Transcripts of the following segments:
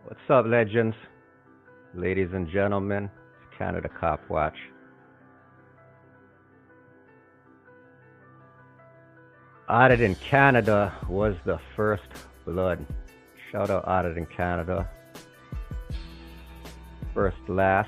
What's up, legends? Ladies and gentlemen, it's Canada Cop Watch. Audit in Canada was the first blood. Shout out Audit in Canada. First last.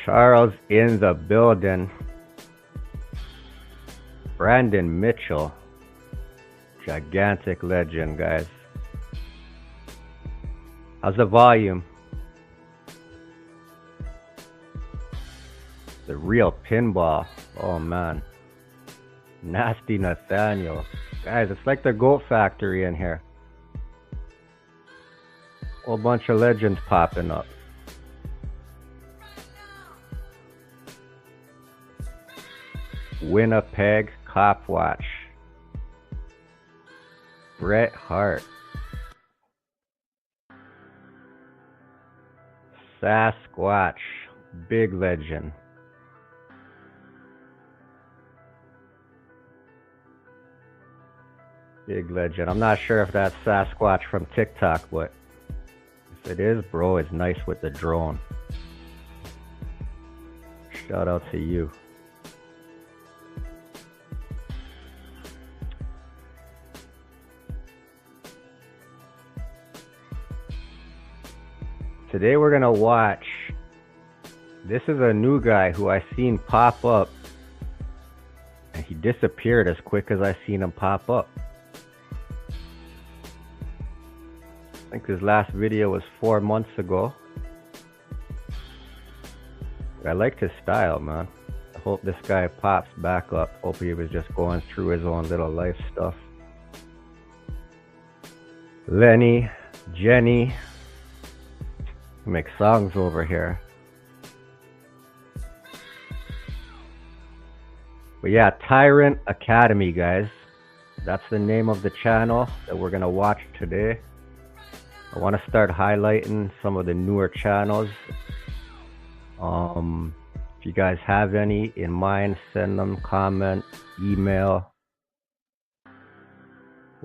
Charles in the building. Brandon Mitchell. Gigantic legend, guys. How's the volume? The real pinball. Oh man. Nasty Nathaniel. Guys, it's like the Goat Factory in here. Whole bunch of legends popping up. Winnipeg Cop Watch. Bret Hart. Sasquatch. Big legend. Big legend. I'm not sure if that's Sasquatch from TikTok, but if it is, bro, it's nice with the drone. Shout out to you. Today we're gonna watch. This is a new guy who I seen pop up, and he disappeared as quick as I seen him pop up. I think his last video was 4 months ago. I liked his style, man. I hope this guy pops back up. Hope he was just going through his own little life stuff. Lenny, Jenny. Make songs over here. But yeah, Tyrant Academy, guys. That's the name of the channel that we're gonna watch today. I want to start highlighting some of the newer channels. If you guys have any in mind, send them, comment, email,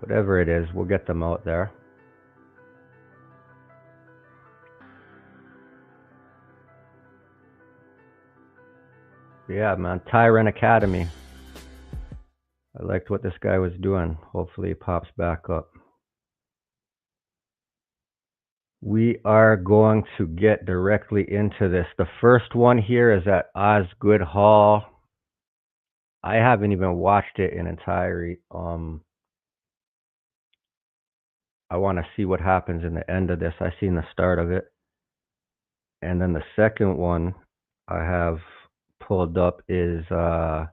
whatever it is, we'll get them out there. Yeah, man, Tyrant Academy. I liked what this guy was doing. Hopefully he pops back up. We are going to get directly into this. The first one here is at Osgood Hall. I haven't even watched it in entirety. I want to see what happens in the end of this. I seen the start of it. And then the second one I have pulled up is the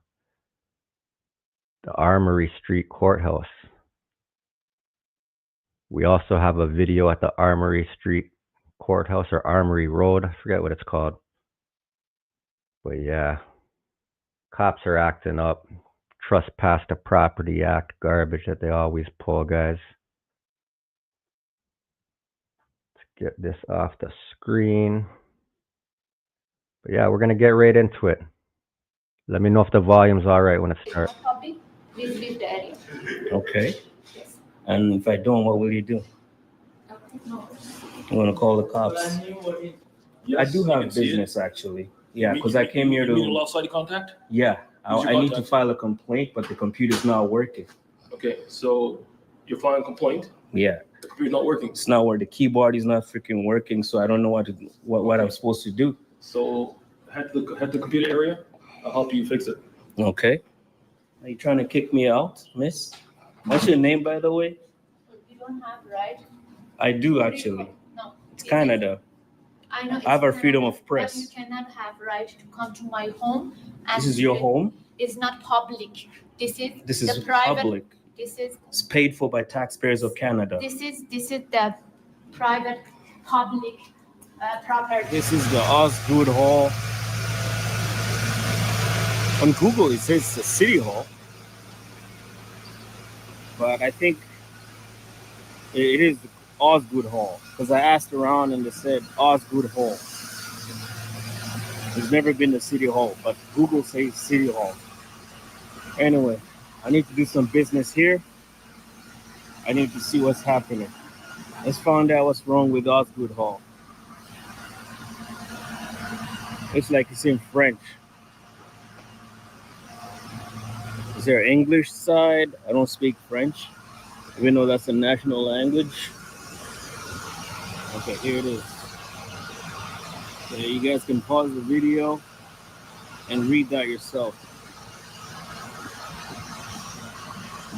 Armory Street Courthouse. We also have a video at the Armory Street Courthouse, or Armory Road. I forget what it's called. But yeah, cops are acting up. Trespass to Property Act garbage that they always pull, guys. Let's get this off the screen. But yeah, we're going to get right into it. Let me know if the volume's all right when it starts. Please leave the area. Okay. Yes. And if I don't, what will you do? No. I'm going to call the cops. I do have business, actually. Yeah, because I came here You mean a to. lost side contact? Yeah, Who's your I need to contact? file a complaint, but the computer's not working. Okay, so you're filing a complaint. Yeah, The computer's not working. it's not working. The keyboard is not freaking working, so I don't know what I'm supposed to do. So head to the computer area. I'll help you fix it. Okay. Are you trying to kick me out, miss? What's your name, by the way? You don't have right. I do, actually. No. It's Canada. I know. I have a it's freedom Canada, of press. But you cannot have right to come to my home. And This is your home? It's not public. This This is is the private. public. This is It's paid for by taxpayers of Canada. this is the private public property. This is the Osgood Hall. On Google, it says it's a city hall, but I think it is Osgood Hall because I asked around and they said Osgood Hall. There's never been a city hall, but Google says city hall. Anyway, I need to do some business here. I need to see what's happening. Let's find out what's wrong with Osgood Hall. Looks like it's in French. Is there an English side? I don't speak French, even though that's a national language. Okay, here it is. So you guys can pause the video and read that yourself.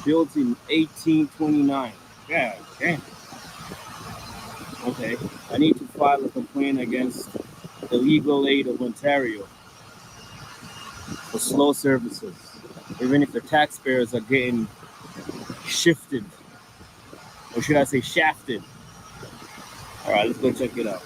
Built in 1829. Yeah, damn. Okay, I need to file a complaint against the Legal Aid of Ontario for slow services, even if the taxpayers are getting shifted, or should I say shafted. All right, let's go check it out.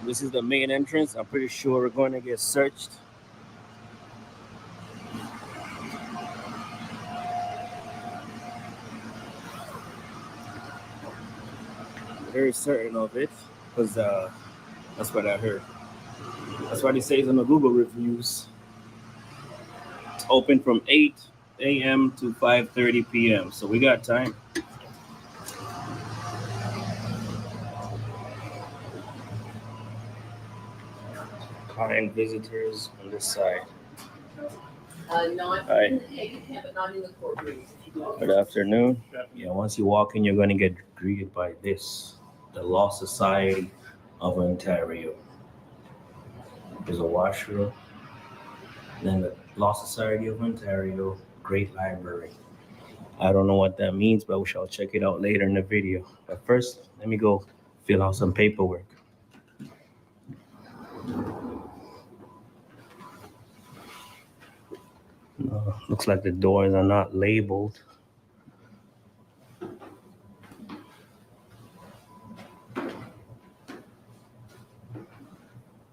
This is the main entrance. I'm pretty sure we're going to get searched. Very certain of it, because that's what I heard. That's what it says on the Google reviews. It's open from 8 a.m. to 5:30 p.m. So we got time. Kind visitors on this side. Not Hi. in the but not in the courtrooms. Good afternoon. Yeah, once you walk in, you're going to get greeted by this, the Law Society of Ontario. There's a washroom. Then the Law Society of Ontario, Great Library. I don't know what that means, but we shall check it out later in the video. But first, let me go fill out some paperwork. Looks like the doors are not labeled.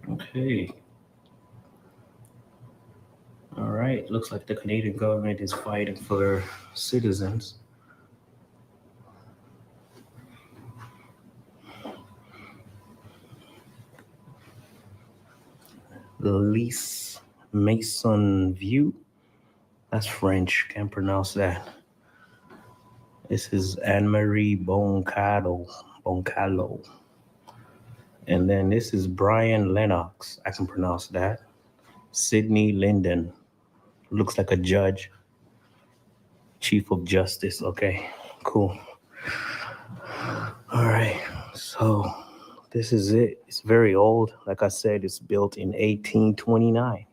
Okay. All right. Looks like the Canadian government is fighting for their citizens. The Lise Maison View. That's French. Can't pronounce that. This is Anne-Marie Boncalo. And then this is Brian Lennox. I can pronounce that. Sydney Linden. Looks like a judge. Chief of Justice. Okay, cool. All right. So this is it. It's very old. Like I said, it's built in 1829.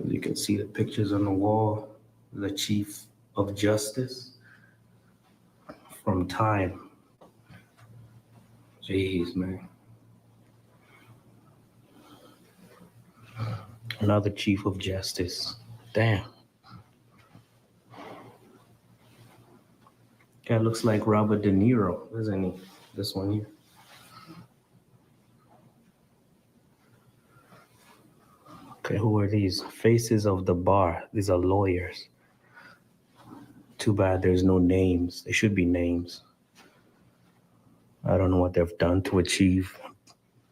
You can see the pictures on the wall. The Chief of Justice from time. Jeez, man. Another Chief of Justice. Damn. Guy looks like Robert De Niro, doesn't he? This one here. Okay, who are these? Faces of the bar. These are lawyers. Too bad there's no names. There should be names. I don't know what they've done to achieve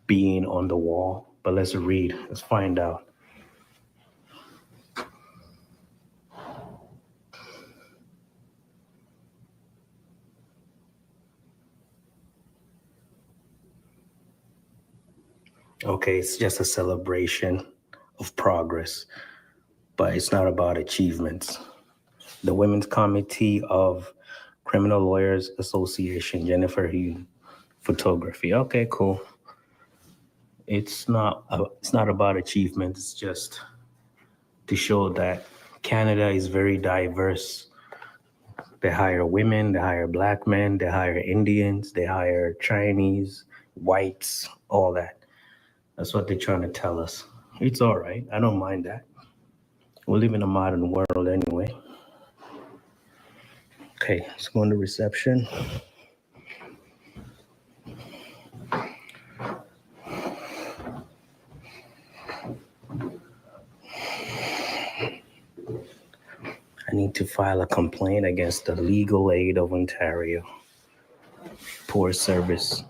being on the wall, but let's read. Let's find out. Okay, it's just a celebration of progress, but it's not about achievements. The Women's Committee of Criminal Lawyers Association, Jennifer Hughes, photography. Okay, cool. It's not about achievements. It's just to show that Canada is very diverse. They hire women, they hire Black men, they hire Indians, they hire Chinese, whites, all that. That's what they're trying to tell us. It's all right. I don't mind that. We live in a modern world anyway. Okay, let's go into reception. I need to file a complaint against the Legal Aid of Ontario. Poor service.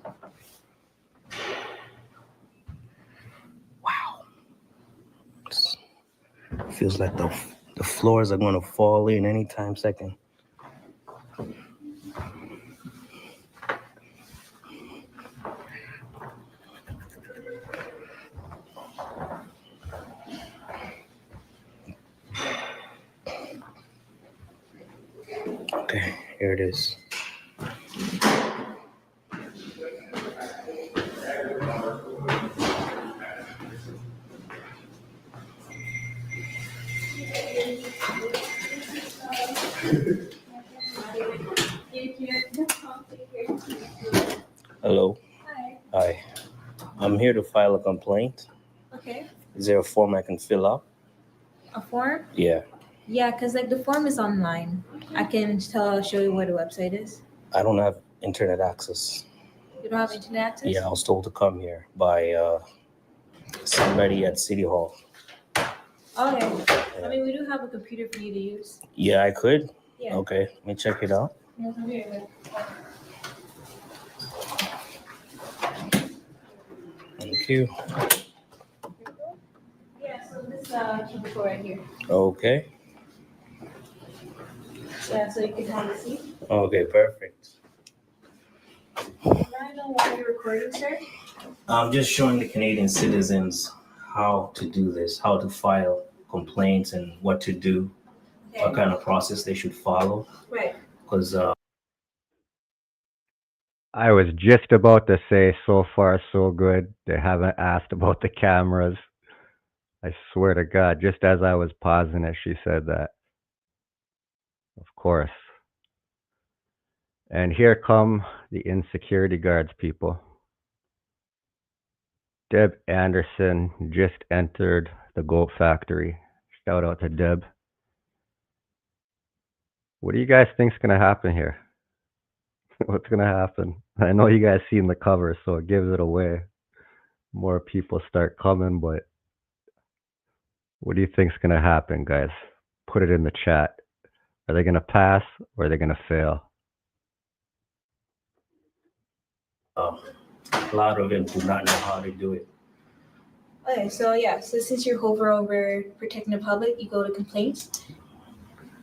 Wow. Feels like the floors are going to fall in anytime second. Okay, here it is. Hello. Hi. Hi. I'm here to file a complaint. Okay. Is there a form I can fill out? A form? Yeah. Yeah, because like the form is online. I can show you where the website is. I don't have internet access. You don't have internet access? Yeah, I was told to come here by somebody at City Hall. Okay. I mean, we do have a computer for you to use. Yeah, I could? Yeah. Okay, let me check it out. Yeah, come here. Thank you. Yeah, so this cubicle right here. Okay. Yeah, so you can have a seat. Okay, perfect. Can I know why you're recording, sir? I'm just showing the Canadian citizens how to do this, how to file complaints and what to do, what kind of process they should follow. Right. Because I was just about to say, so far so good. They haven't asked about the cameras. I swear to God, just as I was pausing it, she said that. Of course. And here come the insecurity guards people. Deb Anderson just entered the goat factory. Shout out to Deb. What do you guys think's gonna happen here? What's gonna happen? I know you guys seen the cover, so it gives it away. More people start coming, but what do you think's gonna happen, guys? Put it in the chat. Are they gonna pass or are they gonna fail? a lot of them do not know how to do it. Okay, so yeah, so since you hover over protecting the public, you go to complaints.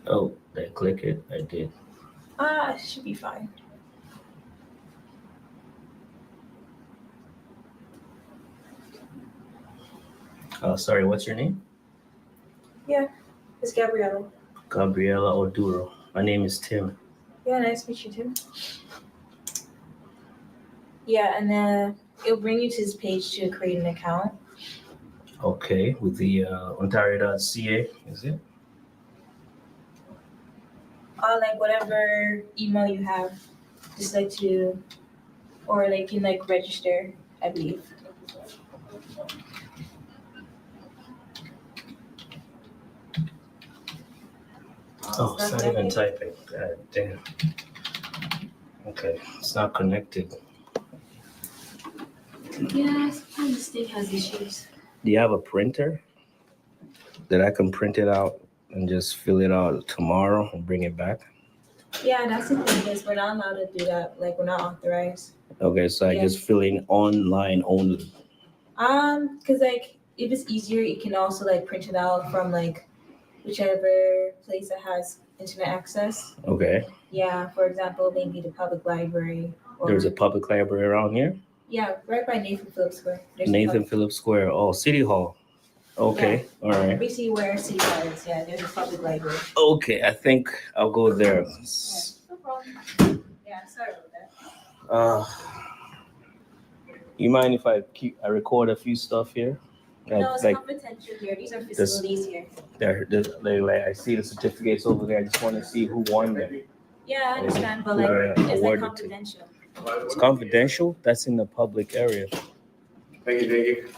Oh, did I click it? I did. It should be fine. Sorry, what's your name? It's Gabriella. Gabriela Oduro. My name is Tim. Yeah, nice to meet you too. Yeah, and then it'll bring you to this page to create an account. Okay, with the Ontario.ca, is it? Like whatever email you have, just like to, or like you can like register, I believe. Oh, it's not even typing. God damn. Okay, it's not connected. Yeah, sometimes this thing has issues. Do you have a printer that I can print it out and just fill it out tomorrow and bring it back? Yeah, that's the thing is we're not allowed to do that. Like we're not authorized. Okay, so I Yeah. just fill in online only. Cause like if it's easier, you can also like print it out from like whichever place that has internet access. Okay, Yeah, for example, maybe the public library. Or, there's a public library around here. yeah, right by Nathan Phillips Square. There's a Nathan Phillips Square. Oh, City Hall. Okay, all right. basically where City Hall is. Yeah, there's a public library. Okay, I think I'll go there. Yeah, no problem. Yeah, sorry about that. You mind if I record a few stuff here? No, it's Like confidential here. These are facilities here. I see the certificates over there. I just want to see who won them. Yeah, I understand, but like Yeah, it's like awarded to. confidential. It's confidential. That's in the public area. Thank you.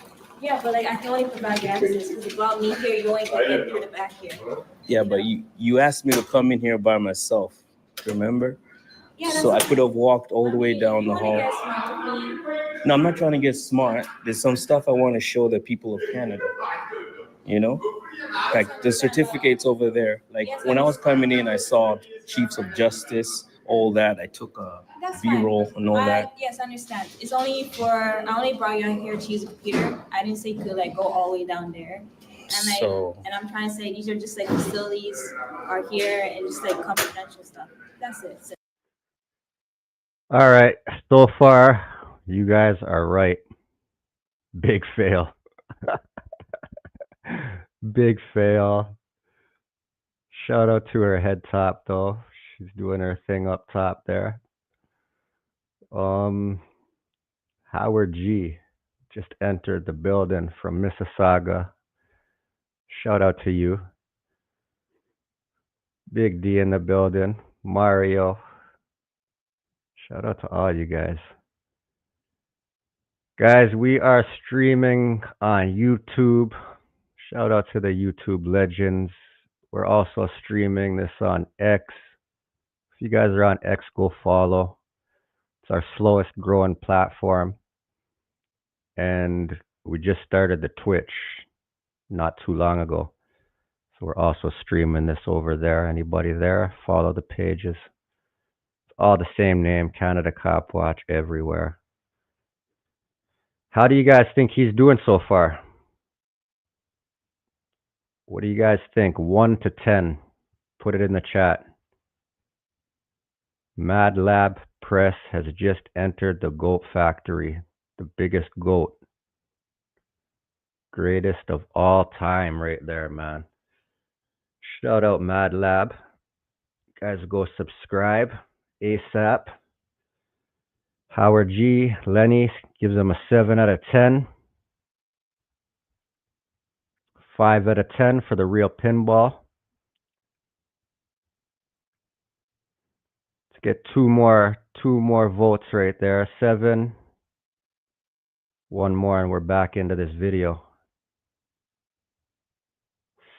Yeah, but like I can only provide you access because without me here, you only can get through the back here. Yeah, but you asked me to come in here by myself, remember? Yeah, So I could have walked all the way down you the wanna hall. get smart with me. No, I'm not trying to get smart. There's some stuff I want to show the people of Canada. You know, like the certificates over there. Like when I was coming in, I saw chiefs of justice, all that. I took a That's B-roll and all that. Yes, I understand. It's only for I only brought you out here to use a computer. I didn't say you could like go all the way down there. And like So and I'm trying to say these are just like facilities are here and just like confidential stuff. That's it. So, All right. So far, you guys are right. Big fail. Big fail. Shout out to her head top though. She's doing her thing up top there. Howard G just entered the building from Mississauga. Shout out to you. Big D in the building. Mario. Shout out to all you guys. Guys, we are streaming on YouTube. Shout out to the YouTube legends. We're also streaming this on X. If you guys are on X, go follow. It's our slowest growing platform. And we just started the Twitch not too long ago. So we're also streaming this over there. Anybody there? Follow the pages. It's all the same name, Canada Cop Watch everywhere. How do you guys think he's doing so far? What do you guys think? 1 to 10. Put it in the chat. Mad Lab Press has just entered the Goat Factory, the biggest goat. Greatest of all time right there, man. Shout out Mad Lab. Guys, go subscribe ASAP. Howard G, Lenny gives him a 7 out of 10. 5 out of 10 for the real pinball. Let's get two more votes right there. 7. One more and we're back into this video.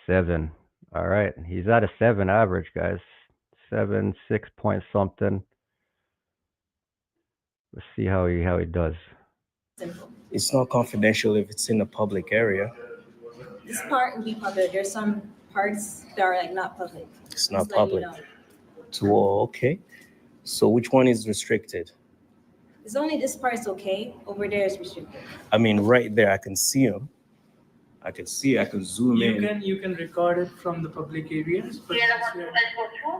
7. All right, he's at a 7 average, guys. 7, 6 point something. Let's see how he does. simple. it's not confidential if it's in a public area. This part will be public. There's some parts that are like not public. It's not Just letting you public. know. So, okay. So which one is restricted? It's only this part's okay. Over there is restricted. I mean, right there, I can see them. I can zoom in. You can record it from the public areas, but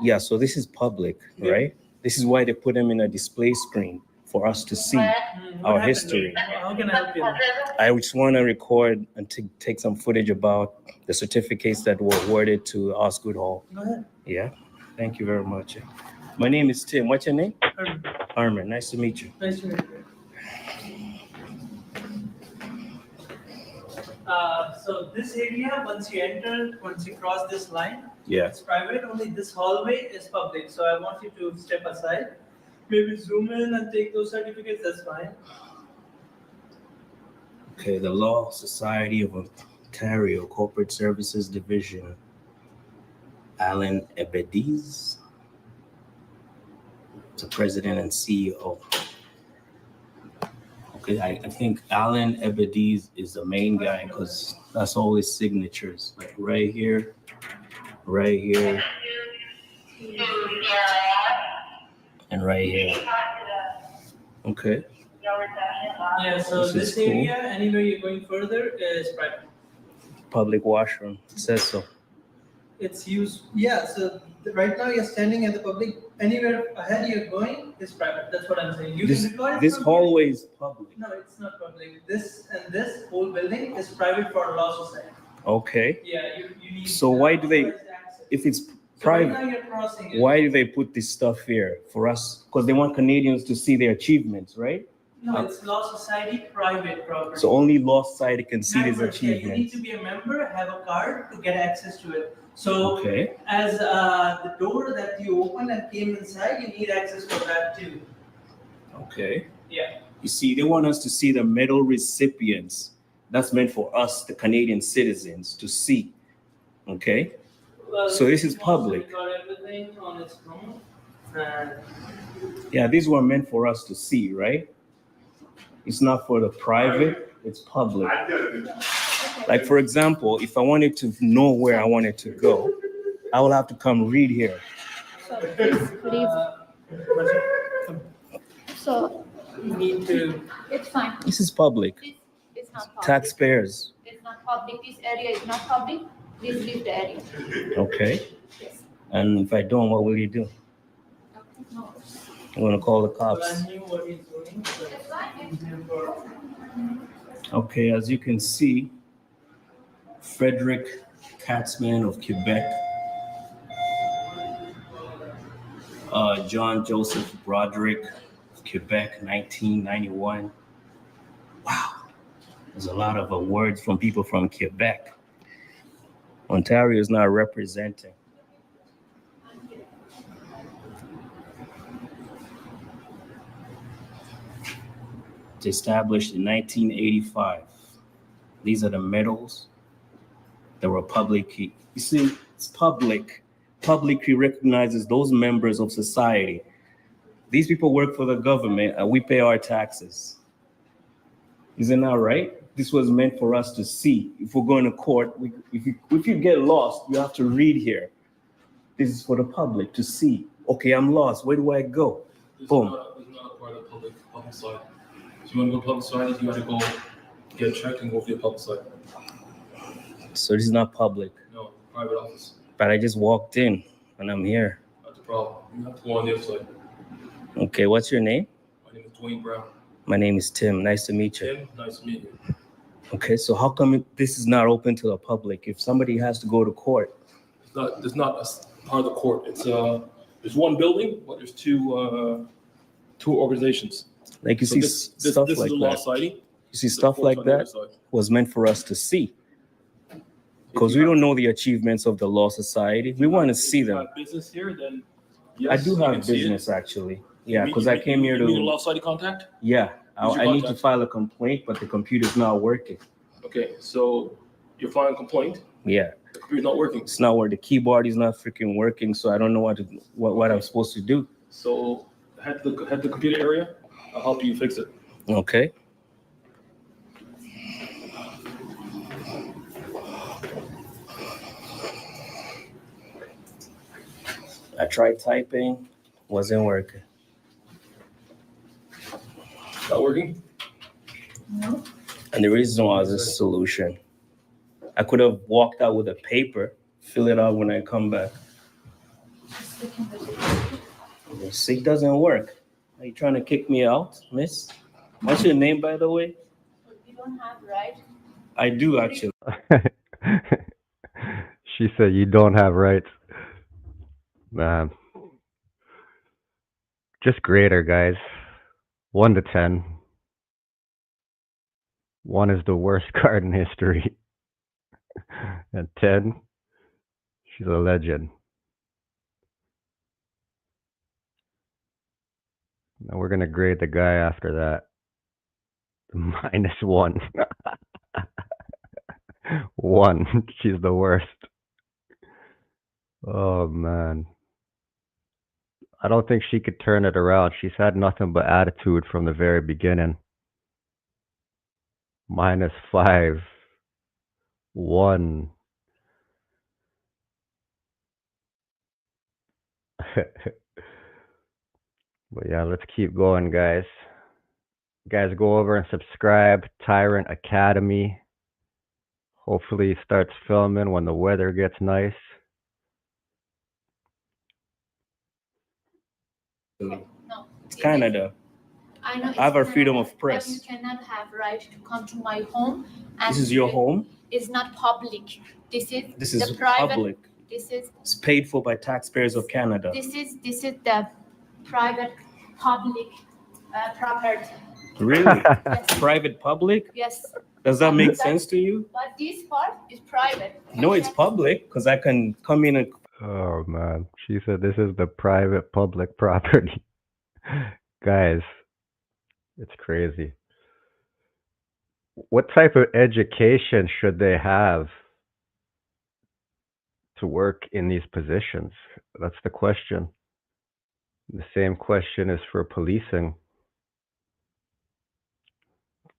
Yeah, so this is public, Yeah. right? This is why they put them in a display screen for us to see What our happened? history. How can I help you? I just want to record and take some footage about the certificates that were awarded to Osgood Hall. Go ahead. Yeah, thank you very much. My name is Tim. What's your name? Herman, Armin. Nice to meet you. nice to meet you. So this area, once you cross this line, Yeah. it's private. Only this hallway is public. So I want you to step aside, maybe zoom in and take those certificates. That's fine. Okay, the Law Society of Ontario Corporate Services Division. Alan Ebediz, the president and CEO. Okay, I think Alan Ebediz is the main guy because that's all his signatures. Like right here, and right here. Okay. Yeah. So This is this cool. area, anywhere you're going further, is private. Public washroom. It says so. It's used. Yeah. So right now you're standing at the public. Anywhere ahead you're going is private. That's what I'm saying. You This can record it this from hallway is public. here. No, it's not public. This and this whole building is private for Law Society. Okay. Yeah. You need. So why do they- authorized access. If it's So right private, now you're crossing it. why do they put this stuff here for us? Because they want Canadians to see their achievements, right? No, it's Law Society private property. So only Law Society can see these Members, yeah, you need achievements. to be a member, have a card to get access to it. So Okay. as the door that you opened and came inside, you need access for that too. Okay. Yeah. You see, they want us to see the medal recipients That's meant for us, the Canadian citizens, to see. Okay? So this is public. Got everything on its phone, and Yeah, these were meant for us to see, right? It's not for the private, it's public. Like, for example, if I wanted to know where I wanted to go, I will have to come read here. So please leave. So you need to. it's fine. This is public. This is not public. Taxpayers. It's not public. This area is not public. Please leave the area. Okay. Yes. And if I don't, what will you do? No. I'm gonna call the So cops. I knew what he's doing. That's fine. Okay, as you can see, Frederick Katzman of Quebec, John Joseph Broderick of Quebec, 1991. Wow, there's a lot of words from people from Quebec. Ontario is not representing. It's established in 1985. These are the medals that were publicly, you see, it's publicly recognizes those members of society. These people work for the government and we pay our taxes. Isn't that right? This was meant for us to see. If we're going to court, if you get lost, you have to read here. This is for the public to see. Okay, I'm lost. Where do I go? Boom. This is not a part of the public side. If you want to go public side, you got to go get checked and go for the public side. So this is not public, No, private office. but I just walked in and I'm here. That's the problem. You have to go on the other side. Okay, what's your name? My name is Dwayne Brown. My name is Tim. Nice to meet you. Tim, nice to meet you. Okay, so how come this is not open to the public? If somebody has to go to court, It's not a part of the court. It's there's one building, but there's two organizations. like you So see this stuff is like the law that. siding. You see The stuff court's like on the other that side. was meant for us to see. Because we don't know the achievements of the Law Society. We want to see If you them. have business here, then I yes, do you have can see it. business actually. Yeah, You because mean- I came here you need a to, law siding contact? yeah, Who's your I need to contact? file a complaint, but the computer's not working. Okay, so you're filing a complaint. Yeah, The computer's not working. it's not where the keyboard is not freaking working, so I don't know what I'm supposed to do. So head to the computer area. I'll help you fix it. Okay. I tried typing, wasn't working. Not working? No. And the reason was a solution. I could have walked out with a paper, fill it out when I come back. You see, it doesn't work. Are you trying to kick me out, miss? What's your name, by the way? You don't have right. I do, actually. She said you don't have rights. Man. Just grader, guys. 1 to 10. 1 is the worst card in history. And 10, she's a legend. Now we're gonna grade the guy after that. -1. 1. She's the worst. Oh man. I don't think she could turn it around. She's had nothing but attitude from the very beginning. -5. 1. But yeah, let's keep going, guys. Guys, go over and subscribe. Tyrant Academy. Hopefully he starts filming when the weather gets nice. No. It's Canada. I know. I have our it's freedom Canada, of press. But you cannot have right to come to my home. And This is your home. It's not public. This is This the is private. public. This is It's paid for by taxpayers of Canada. this is the private public property. Really? Yes. Private, public? Yes. Does that make sense to you? But this part is private. No, it's public because I can come in and Oh man, she said this is the private public property. Guys, it's crazy. what type of education should they have to work in these positions? That's the question. The same question is for policing.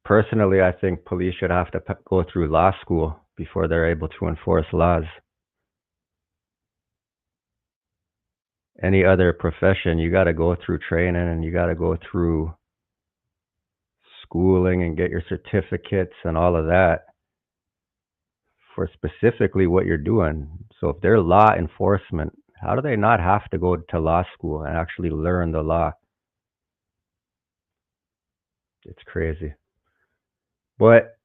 Personally, I think police should have to go through law school before they're able to enforce laws. Any other profession, you got to go through training and you got to go through schooling and get your certificates and all of that for specifically what you're doing. So if they're law enforcement, how do they not have to go to law school and actually learn the law? It's crazy. But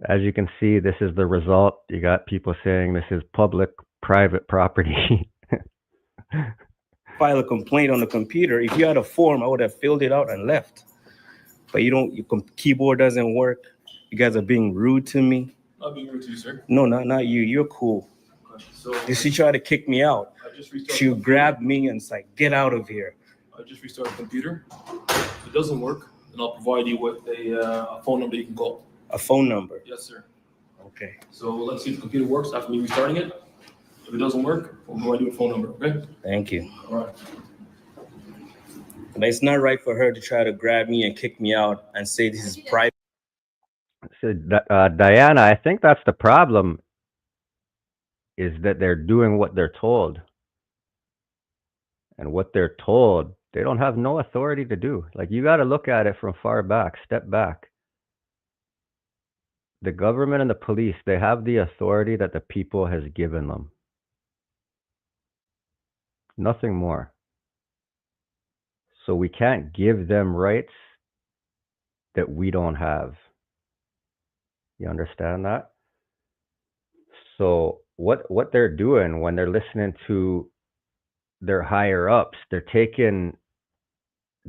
as you can see, this is the result. You got people saying this is public-private property. File a complaint on the computer. If you had a form, I would have filled it out and left. But you don't, your keyboard doesn't work. You guys are being rude to me. Not being rude to you, sir. No, not you. You're cool. Okay, so She tried to kick me out. I just restarted. She grabbed me and was like, get out of here. I just restarted the computer. If it doesn't work, then I'll provide you with a phone number you can call. A phone number. Yes, sir. Okay. So let's see if the computer works after me restarting it. If it doesn't work, we'll provide you a phone number, okay? Thank you. All right. But it's not right for her to try to grab me and kick me out and say this is private. So, Diana, I think that's the problem, is that they're doing what they're told. And what they're told, they don't have no authority to do. Like, you got to look at it from far back, step back. The government and the police, they have the authority that the people has given them. Nothing more. So we can't give them rights that we don't have. You understand that? So what they're doing when they're listening to their higher ups, they're taking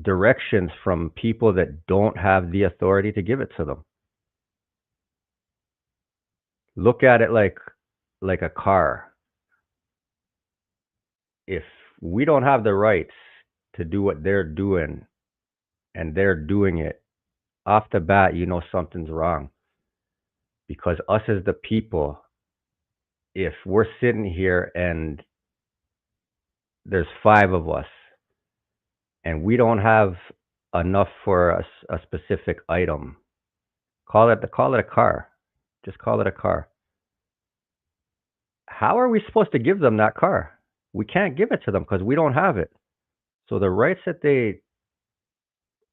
directions from people that don't have the authority to give it to them. Look at it like a car. If we don't have the rights to do what they're doing and they're doing it, off the bat, you know something's wrong. Because us as the people, if we're sitting here and there's 5 of us and we don't have enough for a specific item, call it a car. Just call it a car. How are we supposed to give them that car? We can't give it to them because we don't have it. So the rights that they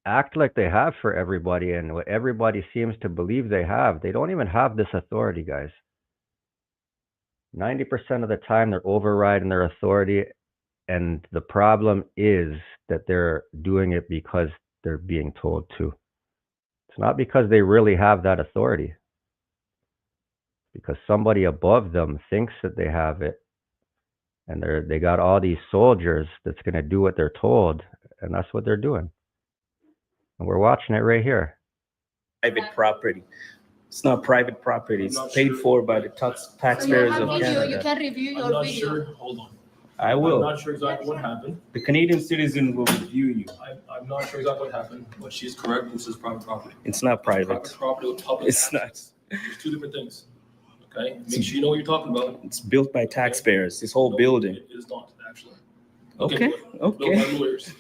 act like they have for everybody and what everybody seems to believe they have, they don't even have this authority, guys. 90% of the time they're overriding their authority, and the problem is that they're doing it because they're being told to. It's not because they really have that authority. Because somebody above them thinks that they have it, and they got all these soldiers that's going to do what they're told, and that's what they're doing. And we're watching it right here. Private property. It's not private property. It's paid for by the taxpayers So you of have video, you Canada. can review I'm your not video. sure. Hold on. I I'm will. not sure exactly what happened. The Canadian citizen will review you. I'm not sure exactly what happened, but she's correct. This is private property. It's not private. Private property with public. It's not. access. There's 2 different things. Okay? Make sure you know what you're talking about. It's built by taxpayers. This whole No, building. It is not, actually. Okay. Built by Okay. lawyers.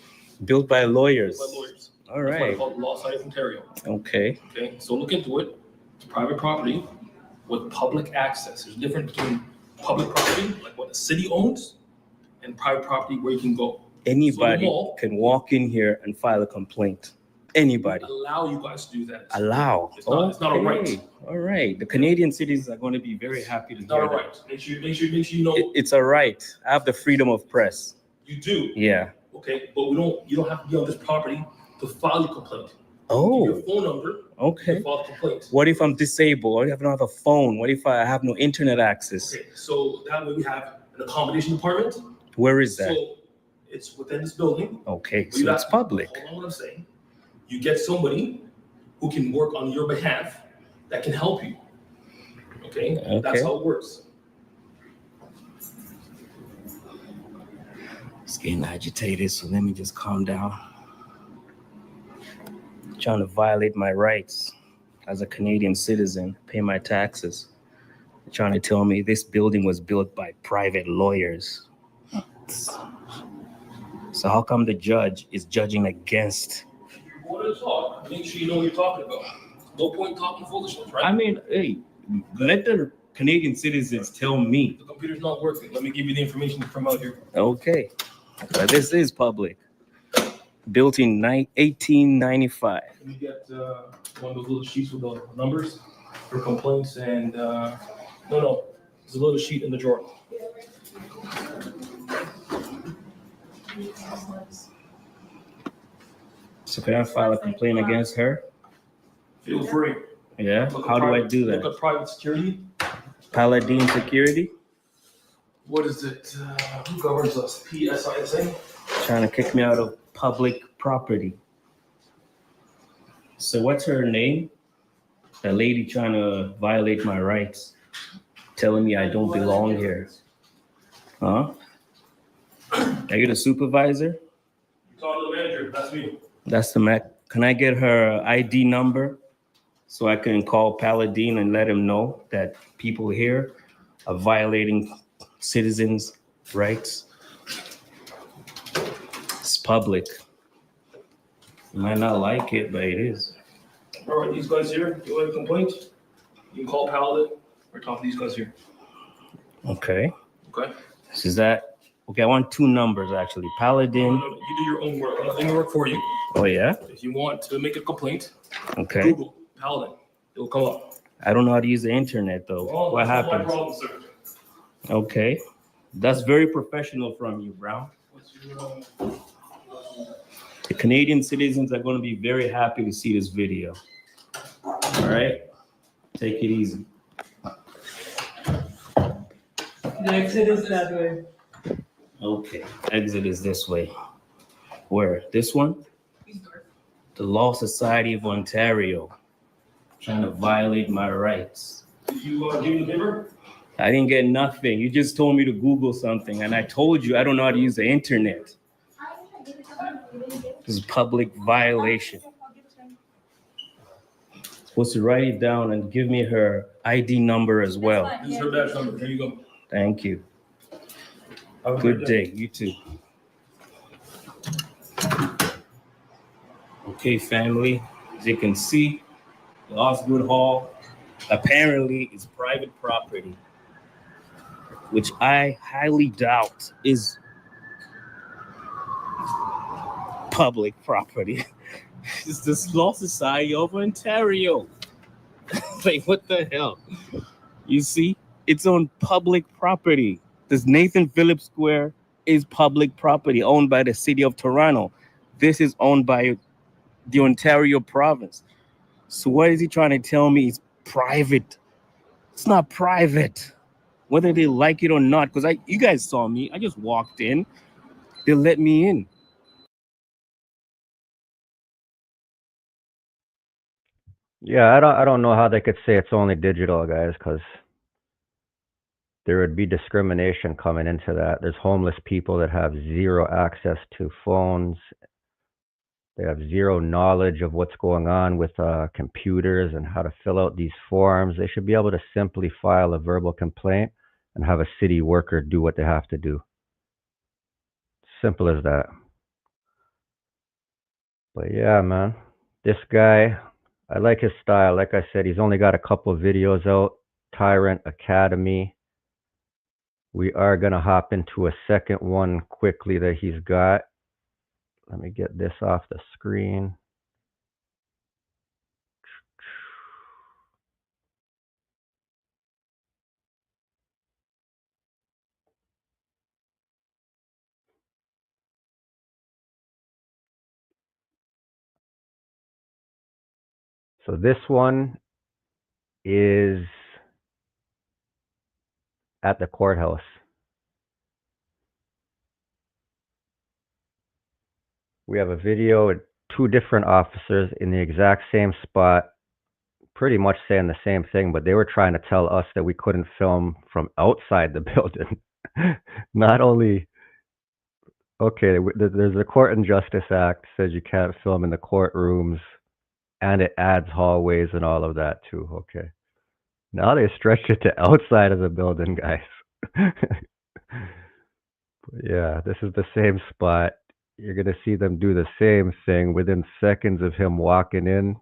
Built by lawyers. Built by lawyers. All That's why right. it's called the Law Society of Ontario. Okay. Okay, so look into it. It's private property with public access. There's a difference between public property, like what the city owns, and private property where you can go. Anybody mall- can walk in here and file a complaint. Anybody. Allow you guys to do that. Allow. It's not a right. Okay. All right. The Canadian citizens are going to be very happy to It's not hear a that. right. Make sure you know It's a right. I have the freedom of press. you do. Yeah. Okay, but you don't have to be on this property to file your complaint. Give Oh, your phone number to okay. file the complaint. What if I'm disabled? What if I don't have a phone? What if I have no internet access? Okay, so that way we have an accommodation department. Where is that? So it's within this building. Okay, But you so it's have- public. Hold on what I'm saying. You get somebody who can work on your behalf that can help you. Okay? That's Okay. how it works. It's getting agitated, so let me just calm down. Trying to violate my rights. as a Canadian citizen, pay my taxes. They're trying to tell me this building was built by private lawyers. So how come the judge is judging against? If you're going to talk, make sure you know what you're talking about. No point talking foolishness, right? I mean, hey, let the Canadian citizens tell me. The computer's not working. Let me give you the information from out here. Okay, but this is public. Built in 1895. Let me get one of those little sheets with the numbers for complaints and, no, there's a little sheet in the drawer. So can I file a complaint against her? Feel free. Yeah, Look at how do I private- do Look that? at private security. Paladin Security? What is it? Who governs us? PSISA? Trying to kick me out of public property. So what's her name? That lady trying to violate my rights, telling me I don't belong here. Huh? Are you the supervisor? Talk to the manager. That's me. That's the Mac. Can I get her ID number so I can call Paladin and let him know that people here are violating citizens' rights? It's public. You might not like it, but it is. All right, these guys here, you have a complaint? You can call Paladin or talk to these guys here. Okay. Okay? Is that okay? I want two numbers actually. No, Paladin. you do your own work. I'm not doing the work for you. Oh yeah. If you want to make a complaint, Okay. Google Paladin. It will come up. I don't know how to use the internet though. Oh, What that's not my happens? problem, sir. Okay. That's very professional from you, Brown. What's your, The Canadian citizens are going to be very happy to see this video. All right. Take it easy. The exit is that way. Okay. Exit is this way. Where? This one? The Law Society of Ontario. Trying to violate my rights. Did you give me the paper? I didn't get nothing. You just told me to Google something, and I told you I don't know how to use the internet. This is public violation. Supposed to write it down and give me her ID number as well. This is her badge number. Here you go. Thank you. Have a Good great day. You too. Okay, family. As you can see, the Osgood Hall apparently is private property, which I highly doubt is public property. It's the Law Society of Ontario. Like, what the hell? You see, it's on public property. This Nathan Phillips Square is public property owned by the city of Toronto. This is owned by the Ontario province. So what is he trying to tell me? It's private. It's not private, whether they like it or not. Because you guys saw me. I just walked in. They let me in. Yeah, I don't know how they could say it's only digital, guys, because there would be discrimination coming into that. There's homeless people that have zero access to phones. They have zero knowledge of what's going on with computers and how to fill out these forms. They should be able to simply file a verbal complaint and have a city worker do what they have to do. Simple as that. But yeah, man, this guy, I like his style. Like I said, he's only got a couple of videos out. Tyrant Academy. We are going to hop into a second one quickly that he's got. Let me get this off the screen. So this one is at the courthouse. We have a video with two different officers in the exact same spot, pretty much saying the same thing, but they were trying to tell us that we couldn't film from outside the building. Not only, okay, there's the Court and Justice Act says you can't film in the courtrooms And it adds hallways and all of that too. Okay. Now they stretched it to outside of the building, guys. Yeah, this is the same spot. You're going to see them do the same thing within seconds of him walking in.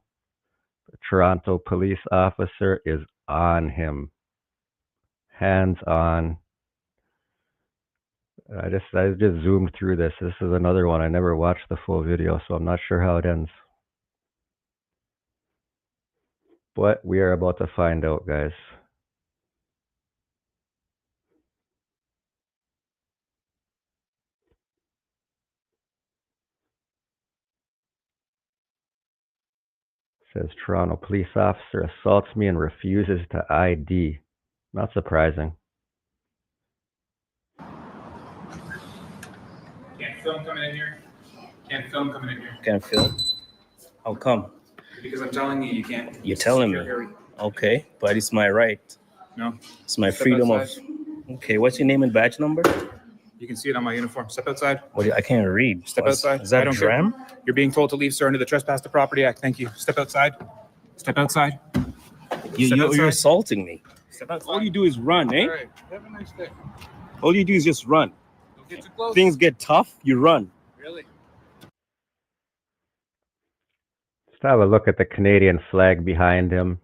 The Toronto police officer is on him. Hands on. I just zoomed through this. This is another one. I never watched the full video, so I'm not sure how it ends. But we are about to find out, guys. Says Toronto police officer assaults me and refuses to ID. Not surprising. Can't film coming in here. Can't film coming in here. Can't film? How come? Because I'm telling you, you can't. You're telling me. Okay, but it's my right. No. It's my Step freedom outside. of. Okay, what's your name and badge number? You can see it on my uniform. Step outside. I can't read. Step outside. Is that I don't care. DRAM? You're being told to leave, sir, under the Trespass to Property Act. Thank you. Step outside. Step outside. Step You're outside. assaulting me. Step outside. All you do is run, eh? All right. Have a nice day. All you do is just run. Don't get too close. Things get tough, you run. Really? Let's have a look at the Canadian flag behind him.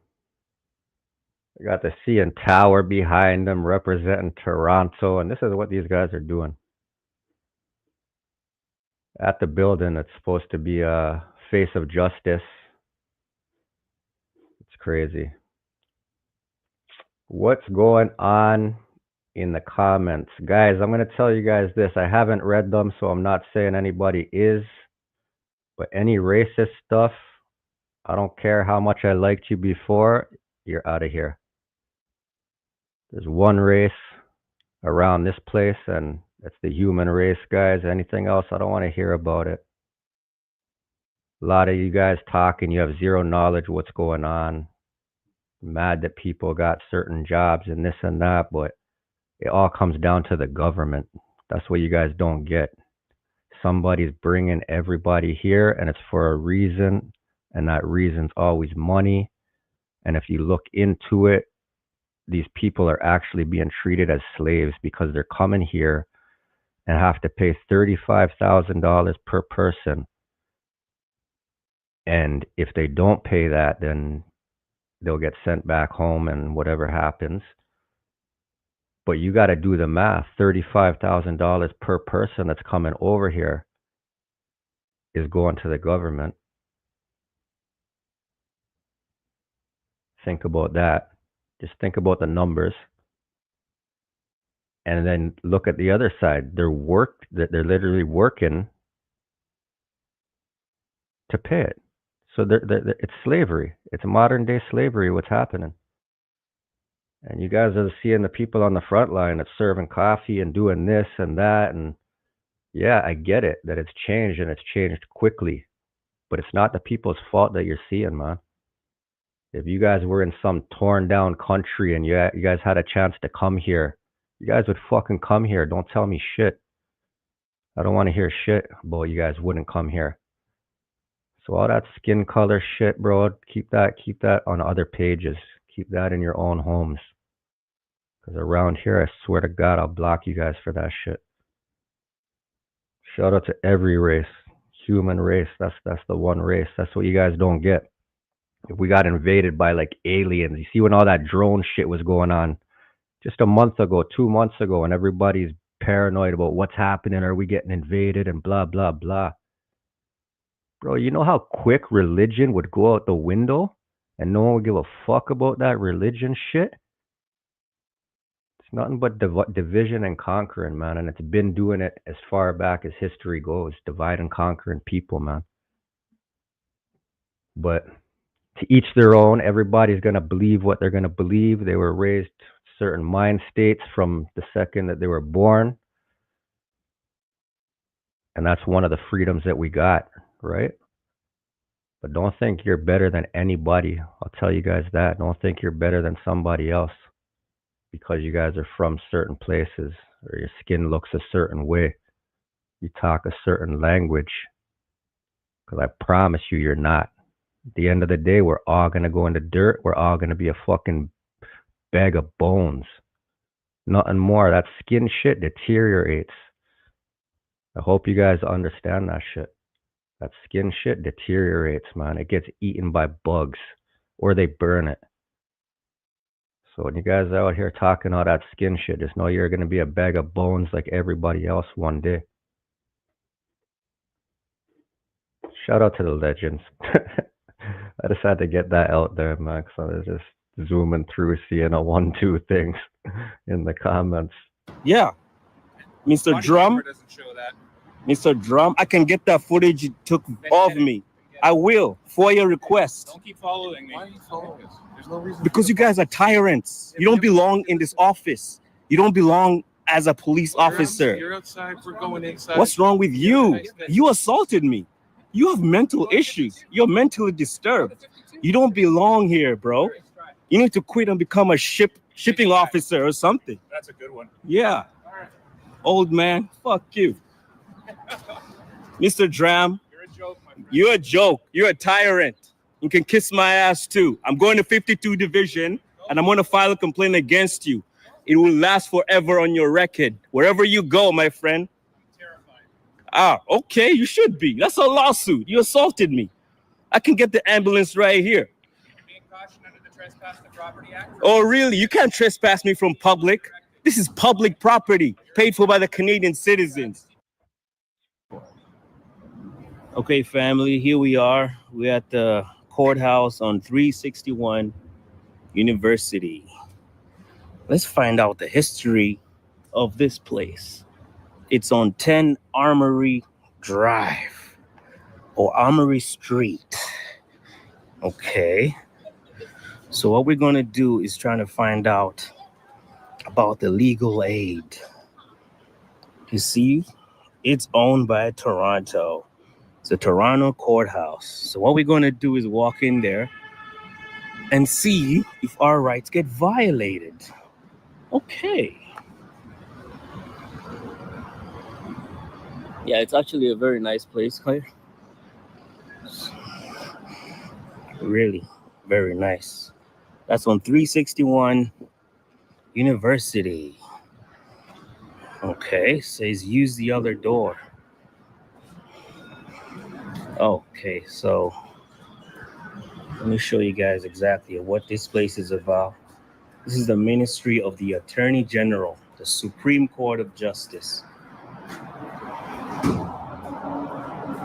We got the CN Tower behind him representing Toronto, and this is what these guys are doing. At the building, it's supposed to be a face of justice. It's crazy. What's going on in the comments? Guys, I'm going to tell you guys this. I haven't read them, so I'm not saying anybody is. But any racist stuff, I don't care how much I liked you before, you're out of here. There's one race around this place, and it's the human race, guys. Anything else, I don't want to hear about it. A lot of you guys talking, you have zero knowledge of what's going on. Mad that people got certain jobs and this and that, but it all comes down to the government. That's what you guys don't get. Somebody's bringing everybody here, and it's for a reason, and that reason's always money. And if you look into it, these people are actually being treated as slaves because they're coming here and have to pay $35,000 per person. And if they don't pay that, then they'll get sent back home and whatever happens. But you got to do the math. $35,000 per person that's coming over here is going to the government. Think about that. Just think about the numbers. And then look at the other side. They're literally working to pay it. So it's slavery. It's modern day slavery, what's happening. And you guys are seeing the people on the front line that's serving coffee and doing this and that. And yeah, I get it that it's changed and it's changed quickly. But it's not the people's fault that you're seeing, man. If you guys were in some torn down country and you guys had a chance to come here, you guys would fucking come here. Don't tell me shit. I don't want to hear shit about you guys wouldn't come here. So all that skin color shit, bro, keep that on other pages. Keep that in your own homes. Because around here, I swear to God, I'll block you guys for that shit. Shout out to every race. Human race. That's the one race. That's what you guys don't get. If we got invaded by like aliens, you see when all that drone shit was going on just a month ago, 2 months ago, and everybody's paranoid about what's happening, are we getting invaded and blah, blah, blah. Bro, you know how quick religion would go out the window and no one would give a fuck about that religion shit? It's nothing but division and conquering, man, and it's been doing it as far back as history goes, divide and conquering people, man. But to each their own. Everybody's going to believe what they're going to believe. They were raised certain mind states from the second that they were born. And that's one of the freedoms that we got, right? But don't think you're better than anybody. I'll tell you guys that. Don't think you're better than somebody else because you guys are from certain places or your skin looks a certain way. You talk a certain language. Because I promise you, you're not. At the end of the day, we're all gonna go in the dirt. We're all gonna be a fucking bag of bones. Nothing more. That skin shit deteriorates. I hope you guys understand that shit. That skin shit deteriorates, man. It gets eaten by bugs or they burn it. So when you guys are out here talking all that skin shit, just know you're going to be a bag of bones like everybody else one day. Shout out to the legends. I just had to get that out there, man, because I was just zooming through seeing a 1-2 things in the comments. Yeah. Mr. Body Drum, camera doesn't show that. Mr. Drum, I can get that footage you took of me. I will, for your request. Don't keep following me. Why are you following us? There's no reason. Because you guys are tyrants. You don't belong in this office. You don't belong as a police officer. You're outside. We're going inside. What's wrong with you? You assaulted me. You have mental issues. You're mentally disturbed. You don't belong here, bro. You need to quit and become a shipping officer or something. That's a good one. Yeah. Old man, fuck you. Mr. Dram, You're a joke, my friend. you're a joke. You're a tyrant. You can kiss my ass too. I'm going to 52 Division and I'm going to file a complaint against you. It will last forever on your record. Wherever you go, my friend. Terrified. Ah, okay, you should be. That's a lawsuit. You assaulted me. I can get the ambulance right here. You're being cautioned under the Trespass to Property Act. Oh, really? You can't trespass me from public. This is public property paid for by the Canadian citizens. Okay, family, here we are. We're at the courthouse on 361 University. Let's find out the history of this place. It's on 10 Armory Drive or Armory Street. Okay. So what we're going to do is trying to find out about the legal aid. You see, it's owned by Toronto. It's a Toronto courthouse. So what we're going to do is walk in there and see if our rights get violated. Okay. Yeah, it's actually a very nice place, Claire. Really, very nice. That's on 361 University. Okay, says use the other door. Okay, so let me show you guys exactly what this place is about. This is the Ministry of the Attorney General, the Supreme Court of Justice.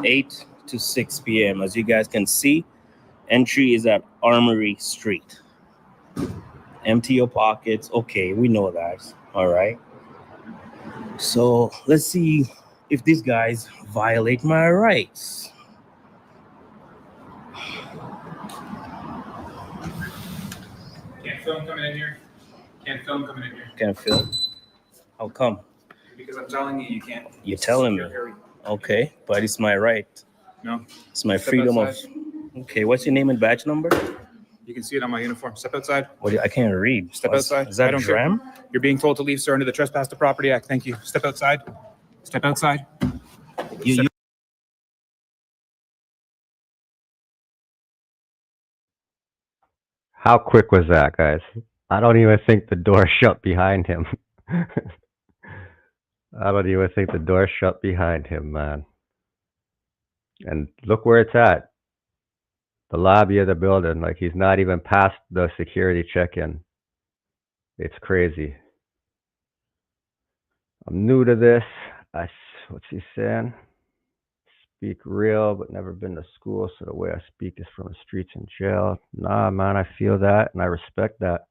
8 to 6 p.m. As you guys can see, entry is at Armory Street. Empty your pockets. Okay, we know that. All right. So let's see if these guys violate my rights. Can't film coming in here. Can't film coming in here. Can't film? How come? Because I'm telling you, you can't. You're telling me. Okay, but it's my right. No. It's my Step freedom outside. of. Okay, what's your name and badge number? You can see it on my uniform. Step outside. I can't read. Step outside. Is that I don't care. Dram? You're being told to leave, sir, under the Trespass to Property Act. Thank you. Step outside. Step outside. You How quick was that, guys? I don't even think the door shut behind him. I don't even think the door shut behind him, man. And look where it's at. The lobby of the building. Like, he's not even past the security check-in. It's crazy. I'm new to this. What's he saying? Speak real, but never been to school, so the way I speak is from the streets and jail. Nah, man, I feel that, and I respect that.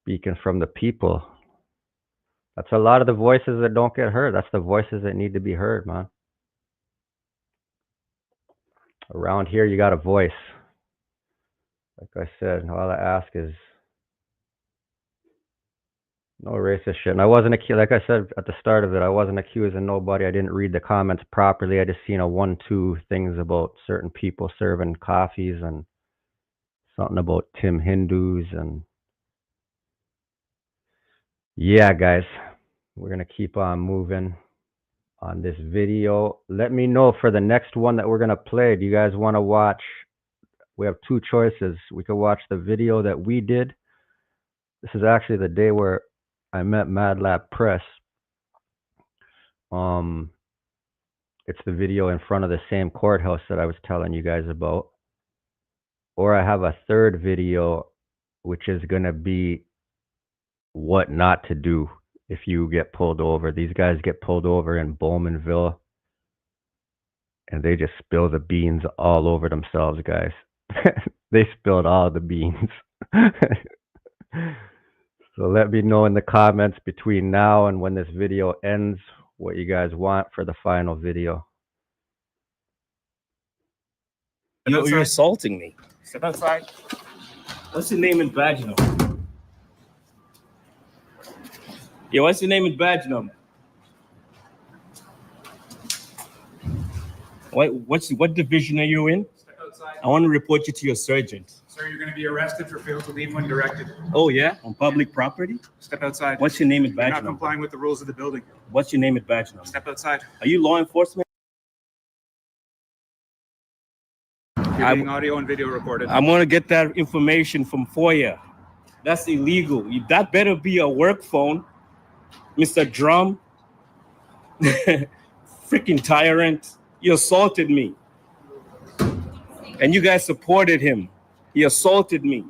Speaking from the people. That's a lot of the voices that don't get heard. That's the voices that need to be heard, man. Around here, you got a voice. Like I said, all I ask is no racist shit. And I wasn't accused, like I said at the start of it, I wasn't accusing nobody. I didn't read the comments properly. I just seen a 1-2 things about certain people serving coffees and something about Tim Hindus. And yeah, guys, we're going to keep on moving. on this video. Let me know for the next one that we're going to play. Do you guys want to watch? We have two choices. We could watch the video that we did. This is actually the day where I met Mad Lab Press. It's the video in front of the same courthouse that I was telling you guys about. Or I have a third video, which is going to be what not to do if you get pulled over. These guys get pulled over in Bowmanville, and they just spill the beans all over themselves, guys. They spilled all the beans. So let me know in the comments between now and when this video ends what you guys want for the final video. You're assaulting me. Step outside. What's your name and badge number? Yeah, what's your name and badge number? What division are you in? Step outside. I want to report you to your sergeant. Sir, you're going to be arrested for failure to leave when directed. Oh yeah, on public property. Step outside. What's your name and You're badge not number? complying with the rules of the building. What's your name and badge number? Step outside. Are you law enforcement? You're being audio and video recorded. I'm gonna get that information from FOIA. That's illegal. That better be a work phone, Mr. Drum. Freaking tyrant. You assaulted me. And you guys supported him. He assaulted me.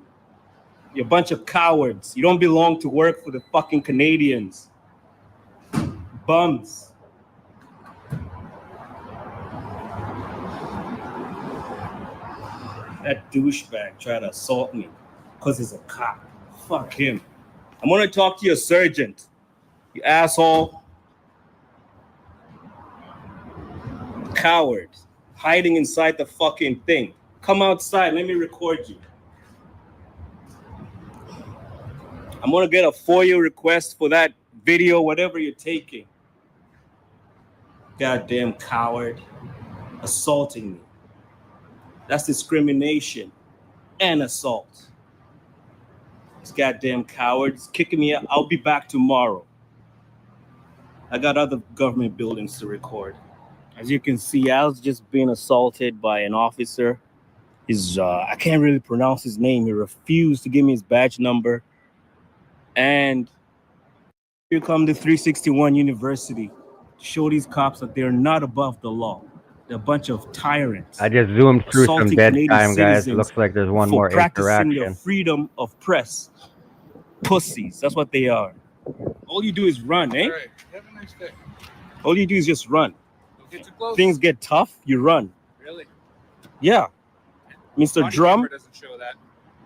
You're a bunch of cowards. You don't belong to work for the fucking Canadians. Bums. That douchebag tried to assault me because he's a cop. Fuck him. I'm gonna talk to your sergeant, you asshole. Coward. Hiding inside the fucking thing. Come outside, let me record you. I'm gonna get a FOIA request for that video, whatever you're taking. Goddamn coward. Assaulting me. That's discrimination and assault. These goddamn cowards kicking me out. I'll be back tomorrow. I got other government buildings to record. As you can see, I was just being assaulted by an officer. I can't really pronounce his name. He refused to give me his badge number. And here come the 361 University to show these cops that they're not above the law. They're a bunch of tyrants. I just zoomed through some Assaulting dead Canadian time, guys. citizens Looks like there's one for more practicing their interaction. freedom of press. Pussies. That's what they are. All you do is run, eh? All right. Have a nice day. All you do is just run. Don't get too close. Things get tough, you run. Really? Yeah. Mr. Body Drum, camera doesn't show that.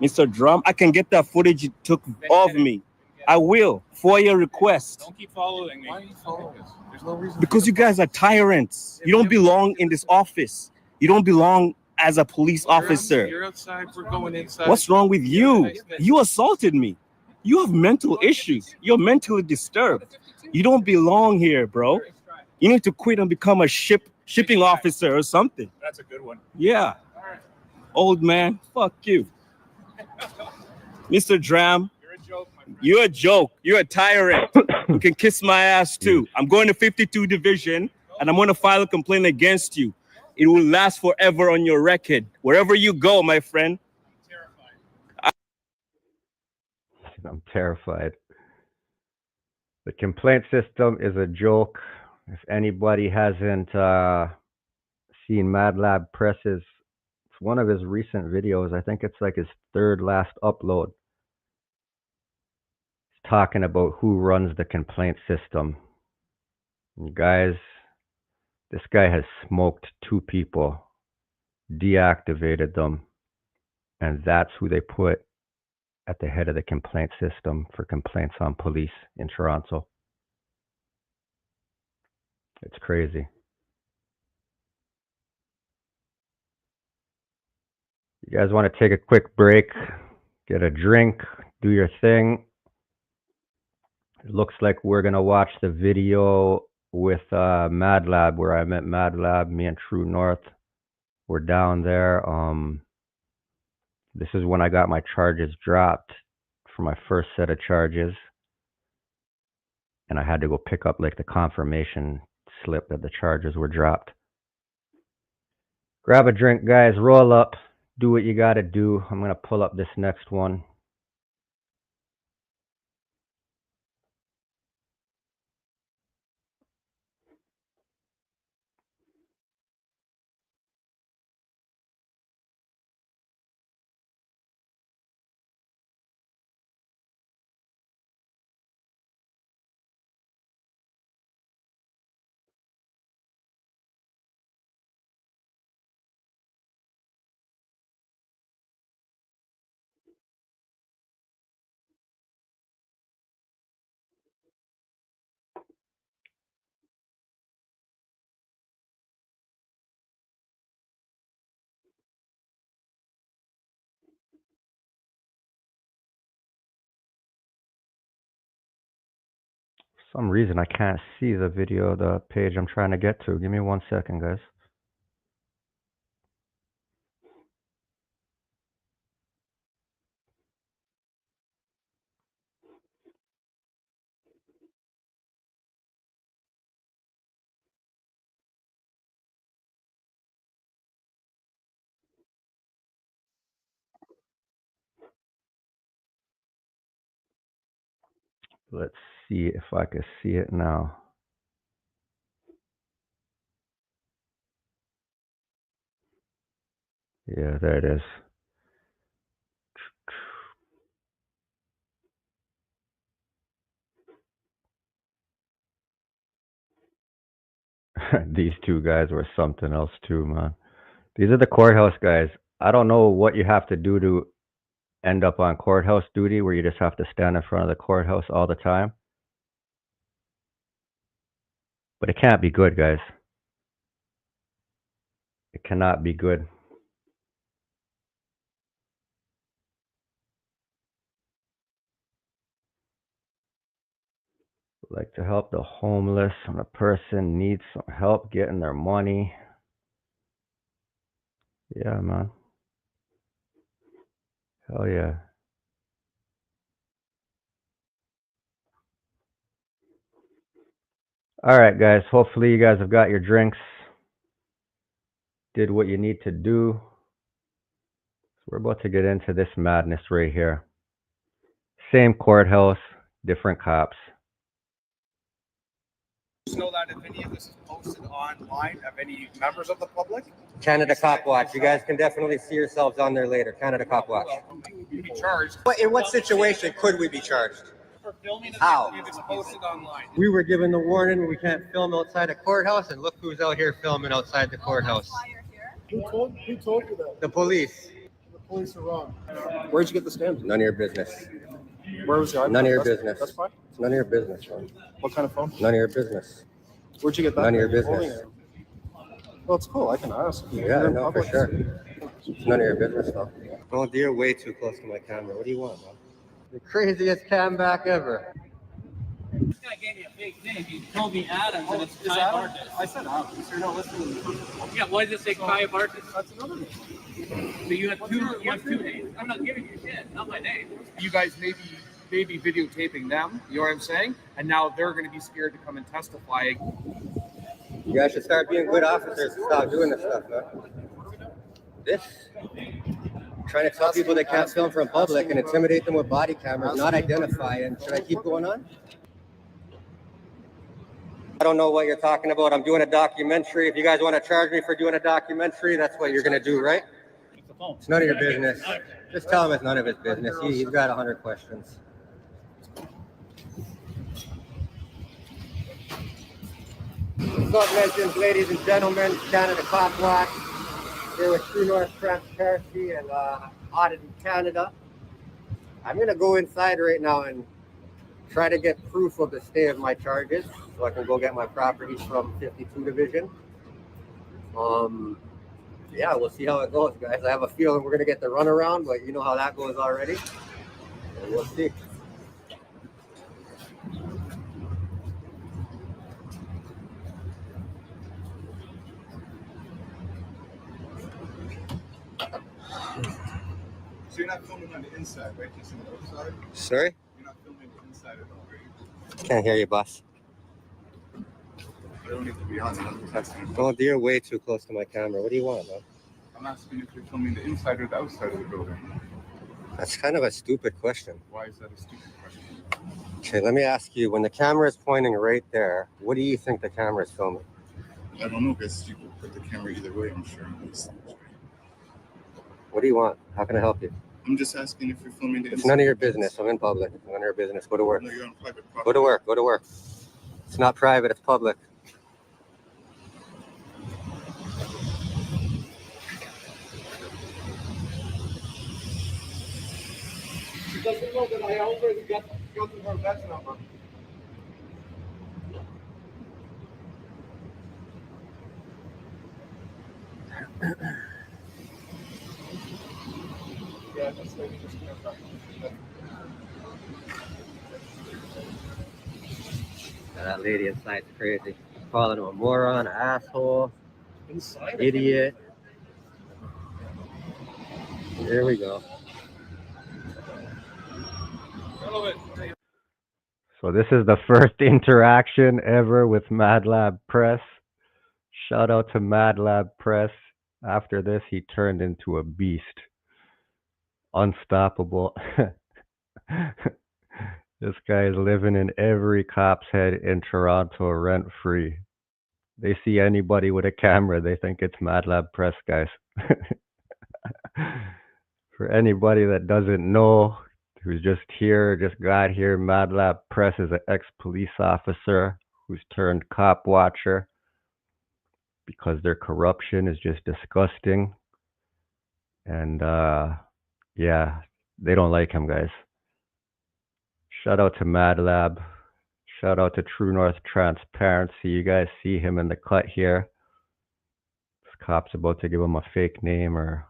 Mr. Drum, I can get that footage you took of me. I will. FOIA request. Don't keep following me. Why are you following us? There's no reason. Because you guys are tyrants. You don't belong in this office. You don't belong as a police officer. You're outside. We're going inside. What's wrong with you? You assaulted me. You have mental issues. You're mentally disturbed. You don't belong here, bro. You need to quit and become a shipping officer or something. That's a good one. Yeah. All right. Old man, fuck you. Mr. Dram, You're a joke, my friend. you're a joke. You're a tyrant. You can kiss my ass too. I'm going to 52 Division and I'm going to file a complaint against you. It will last forever on your record. Wherever you go, my friend. I'm terrified. The complaint system is a joke. If anybody hasn't seen Mad Lab Press's, it's one of his recent videos. I think it's like his third last upload. He's talking about who runs the complaint system. And guys, this guy has smoked 2 people, deactivated them, and that's who they put at the head of the complaint system for complaints on police in Toronto. It's crazy. You guys want to take a quick break, get a drink, do your thing. It looks like we're going to watch the video with Mad Lab, where I met Mad Lab, me and True North. We're down there. This is when I got my charges dropped for my first set of charges. And I had to go pick up like the confirmation slip that the charges were dropped. Grab a drink, guys. Roll up. Do what you gotta do. I'm gonna pull up this next one. For some reason I can't see the video, the page I'm trying to get to. Give me 1 second, guys. Let's see if I can see it now. Yeah, there it is. These two guys were something else too, man. These are the courthouse guys. I don't know what you have to do to end up on courthouse duty where you just have to stand in front of the courthouse all the time. But it can't be good, guys. It cannot be good. Like to help the homeless when a person needs some help getting their money. Yeah, man. Hell yeah. All right, guys. Hopefully you guys have got your drinks. Did what you need to do. We're about to get into this madness right here. Same courthouse, different cops. Know that if any of this is posted online of any members of the public? Canada Cop Watch. You guys can definitely see yourselves on there later. Canada Cop Watch. You'd be charged In what situation could we be charged? for filming it How? if it's posted online. We were given the warning we can't film outside the courthouse, and look who's out here filming outside the courthouse. Who told you that? The police. The police are wrong. Where'd you get the stamps? None of your business. Where was the iPhone? None of your That's- business. That's fine. It's none of your business, man. What kind of phone? None of your business. Where'd you get that? None of your You're holding business. it. Well, it's cool. I can ask. Yeah, You're in no, for public. sure. It's none of your business, though. Oh, you're way too close to my camera. What do you want, man? The craziest cam back ever. This guy gave me a fake name. He told me Adams, and it's Is Kai Adam? Bartis. I said Adam. So you're not listening to the first one. Yeah, why does it say Kai Bartis? That's another name. So you have two names. I'm not giving you shit. Not my name. You guys may be videotaping them, you know what I'm saying? And now they're gonna be scared to come and testify. You guys should start being good officers and stop doing this stuff, man. This? Trying to tell people they can't film from public and intimidate them with body cameras, not identifying. Should I keep going on? I don't know what you're talking about. I'm doing a documentary. If you guys want to charge me for doing a documentary, that's what you're going to do, right? It's none of your business. Just tell him it's none of his business. He's got 100 questions. What's up, legends, ladies and gentlemen? Canada Cop Watch. Here with True North Transparency and Audit in Canada. I'm going to go inside right now and try to get proof of the stay of my charges so I can go get my properties from 52 Division. Yeah, we'll see how it goes, guys. I have a feeling we're going to get the runaround, but you know how that goes already. And we'll see. So you're not filming on the inside, right? Just on the outside? Sorry? You're not filming the inside at all, right? Can't hear you, boss. I don't need to be on. I'm just asking. Well, you're way too close to my camera. What do you want, man? I'm asking if you're filming the inside or the outside of the building. That's kind of a stupid question. Why is that a stupid question? Okay, let me ask you, when the camera is pointing right there, what do you think the camera is filming? I don't know, because you could put the camera either way, I'm sure. What do you want? How can I help you? I'm just asking if you're filming the It's inside. none of your business. I'm in public. It's none of your business. Go to work. No, you're on private property. Go to work. Go to work. It's not private. It's public. She doesn't know that I already got her badge number. Yeah, that's what we just That lady inside's crazy. Calling him a moron, an asshole, inside idiot. Here we go. So this is the first interaction ever with Mad Lab Press. Shout out to Mad Lab Press. After this, he turned into a beast. Unstoppable. This guy is living in every cop's head in Toronto rent-free. They see anybody with a camera, they think it's Mad Lab Press, guys. For anybody that doesn't know, who's just here, just got here, Mad Lab Press is an ex-police officer who's turned cop watcher because their corruption is just disgusting. And yeah, they don't like him, guys. Shout out to Mad Lab. Shout out to True North Transparency. You guys see him in the cut here. This cop's about to give him a fake name or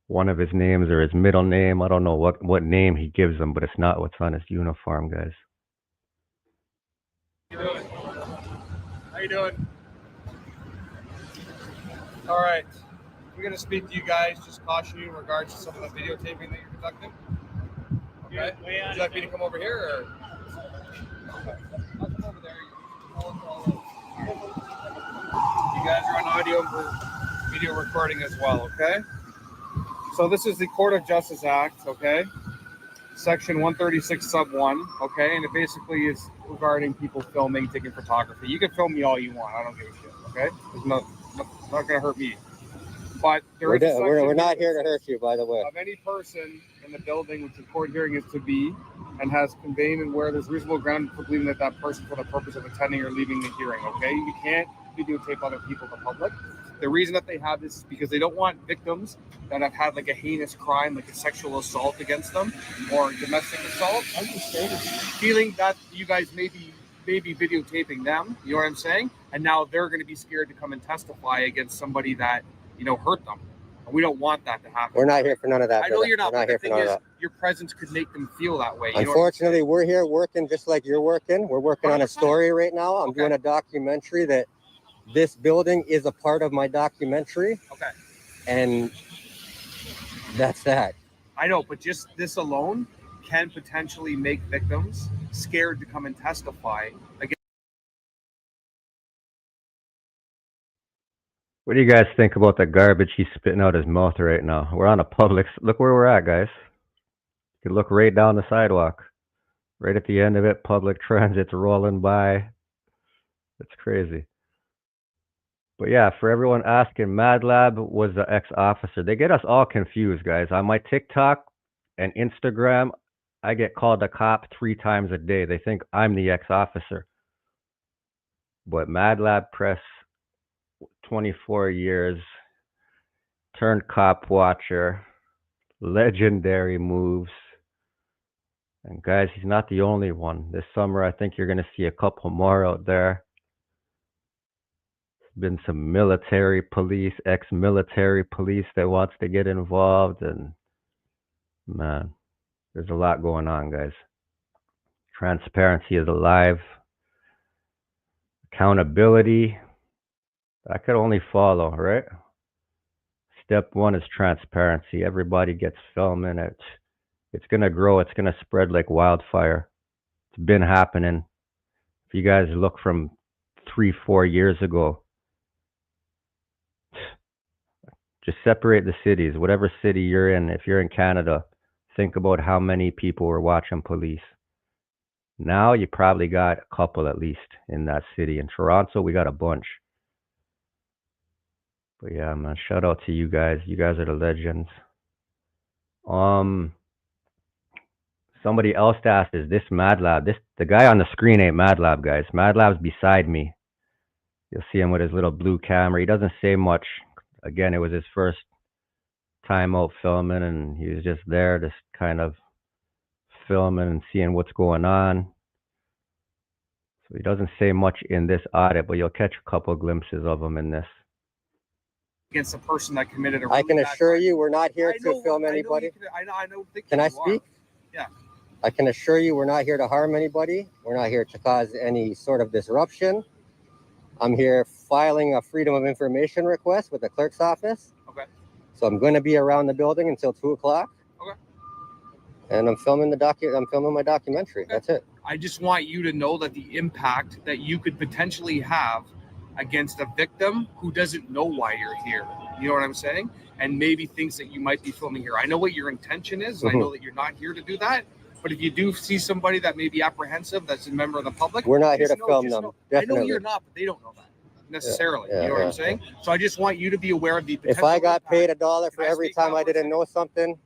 one of his names or his middle name. I don't know what name he gives him, but it's not what's on his uniform, guys. How you doing? All right. We're going to speak to you guys, just caution you in regards to some of the videotaping that you're conducting. Okay? Would you like me to come over here, or? Okay. I'll come over there. You guys are on audio and video recording as well, okay? So this is the Court of Justice Act, okay? Section 136 sub 1, okay? And it basically is regarding people filming, taking photography. You can film me all you want. I don't give a shit, okay? It's not going to hurt me. But We're not here to hurt you, by the way. Of any person in the building which the court hearing is to be and has conveyed and where there's reasonable ground for believing that that person for the purpose of attending or leaving the hearing, okay? You can't videotape other people in the public. The reason that they have this is because they don't want victims that have had like a heinous crime, like a sexual assault against them or domestic assault, feeling that you guys may be videotaping them, you know what I'm saying? And now they're going to be scared to come and testify against somebody that, you know, hurt them. And we don't want that to happen. We're not here for none of that. I know brother. you're not, We're but the here for thing none of is, that. your presence could make them feel that way. You know what I'm Unfortunately, we're here working just like you're working. We're working on a 100%. story right now. I'm doing a documentary that this building is a part of my documentary. Okay. And that's that. I know, but just this alone can potentially make victims scared to come and testify against. What do you guys think about the garbage he's spitting out his mouth right now? We're on a public. Look where we're at, guys. You can look right down the sidewalk. Right at the end of it, public transit's rolling by. It's crazy. But yeah, for everyone asking, Mad Lab was the ex-officer. They get us all confused, guys. On my TikTok and Instagram, I get called a cop 3 times a day. They think I'm the ex-officer. But Mad Lab Press, 24 years, turned cop watcher, legendary moves. And guys, he's not the only one. This summer, I think you're going to see a couple more out there. Been some military police, ex-military police that wants to get involved, and man, there's a lot going on, guys. Transparency is alive. Accountability, that could only follow, right? Step 1 is transparency. Everybody gets filming it. It's gonna grow. It's gonna spread like wildfire. It's been happening. If you guys look from 3-4 years ago. Just separate the cities. Whatever city you're in, if you're in Canada, think about how many people were watching police. Now you probably got a couple at least in that city. In Toronto, we got a bunch. But yeah, man, shout out to you guys. You guys are the legends. Somebody else asked, is this MadLab? The guy on the screen ain't MadLab, guys. MadLab's beside me. You'll see him with his little blue camera. He doesn't say much. Again, it was his first time out filming, and he was just there, just kind of filming and seeing what's going on. So he doesn't say much in this audit, but you'll catch a couple glimpses of him in this. Against a person that committed a I really can bad assure crime. you we're not here I know- to film I know anybody. you I don't think Can you I are. speak? Yeah. I can assure you we're not here to harm anybody. We're not here to cause any sort of disruption. I'm here filing a Freedom of Information request with the clerk's office. Okay. So I'm going to be around the building until 2 o'clock. Okay. And I'm filming my documentary. Okay. That's it. I just want you to know that the impact that you could potentially have against a victim who doesn't know why you're here. You know what I'm saying? And maybe thinks that you might be filming here. I know what your intention is, and I know that you're not here to do that. But if you do see somebody that may be apprehensive, that's a member of the public, We're not here just to film them. I know Definitely. you're not, but they don't know that necessarily. Yeah, you know what yeah, I'm saying? So I just want you to be aware of the If potential I got impact. paid $1 for Can I every speak time now I for a didn't know something,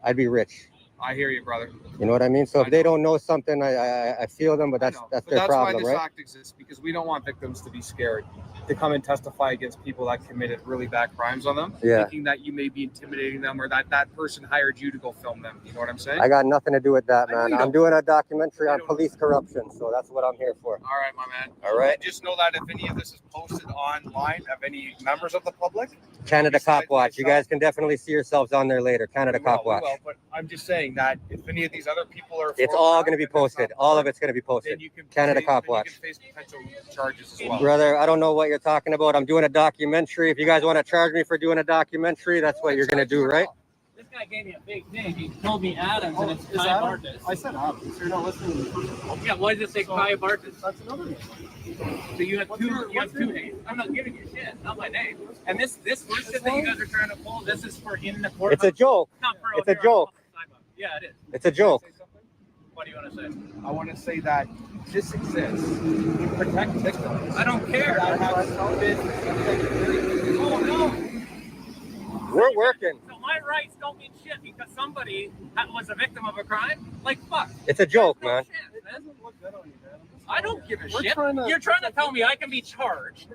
I'd be rich. I hear you, brother. You know what I mean? So I if they know. don't know something, I feel them, but I that's know. that's But their that's problem, why this right? act exists, because we don't want victims to be scared to come and testify against people that committed really bad crimes on them, Yeah. thinking that you may be intimidating them or that person hired you to go film them. You know what I'm saying? I got nothing to do with that, I know man. you I'm don't. doing a documentary I on don't. police corruption, so that's what I'm here for. All right, my man. All right. And just know that if any of this is posted online of any members of the public, Canada Cop besides Watch. You myself- guys can definitely see yourselves on there later. Canada we Cop will, Watch. we will, but I'm just saying that if any of these other people are It's thrown all around going to be and that's posted. not All of covered, it's going to be posted. then you can Canada Cop then you Watch. can face potential charges as well. Brother, I don't know what you're talking about. I'm doing a documentary. If you guys want to charge me for doing a documentary, that's what you're going to do, right? This guy gave me a fake name. He told me Adams, and it's Is Kai Adam? Bartas. I said Adam, so you're not listening to me. Yeah, why does it say Kai Bartas? That's another name. So you have two names. I'm not giving you shit. Not my name. And this first shit that you guys are trying to pull, this is for in the court. It's a joke. Not for It's a out here. joke. Yeah, it is. It's a joke. What do you want to say? I want to say that this exists to protect victims. I don't care. That have been Oh no. We're working. So my rights don't mean shit because somebody was a victim of a crime. Like fuck. It's a joke, No man. shit, man. I don't give a We're shit. trying to- You're trying to tell me I can be charged,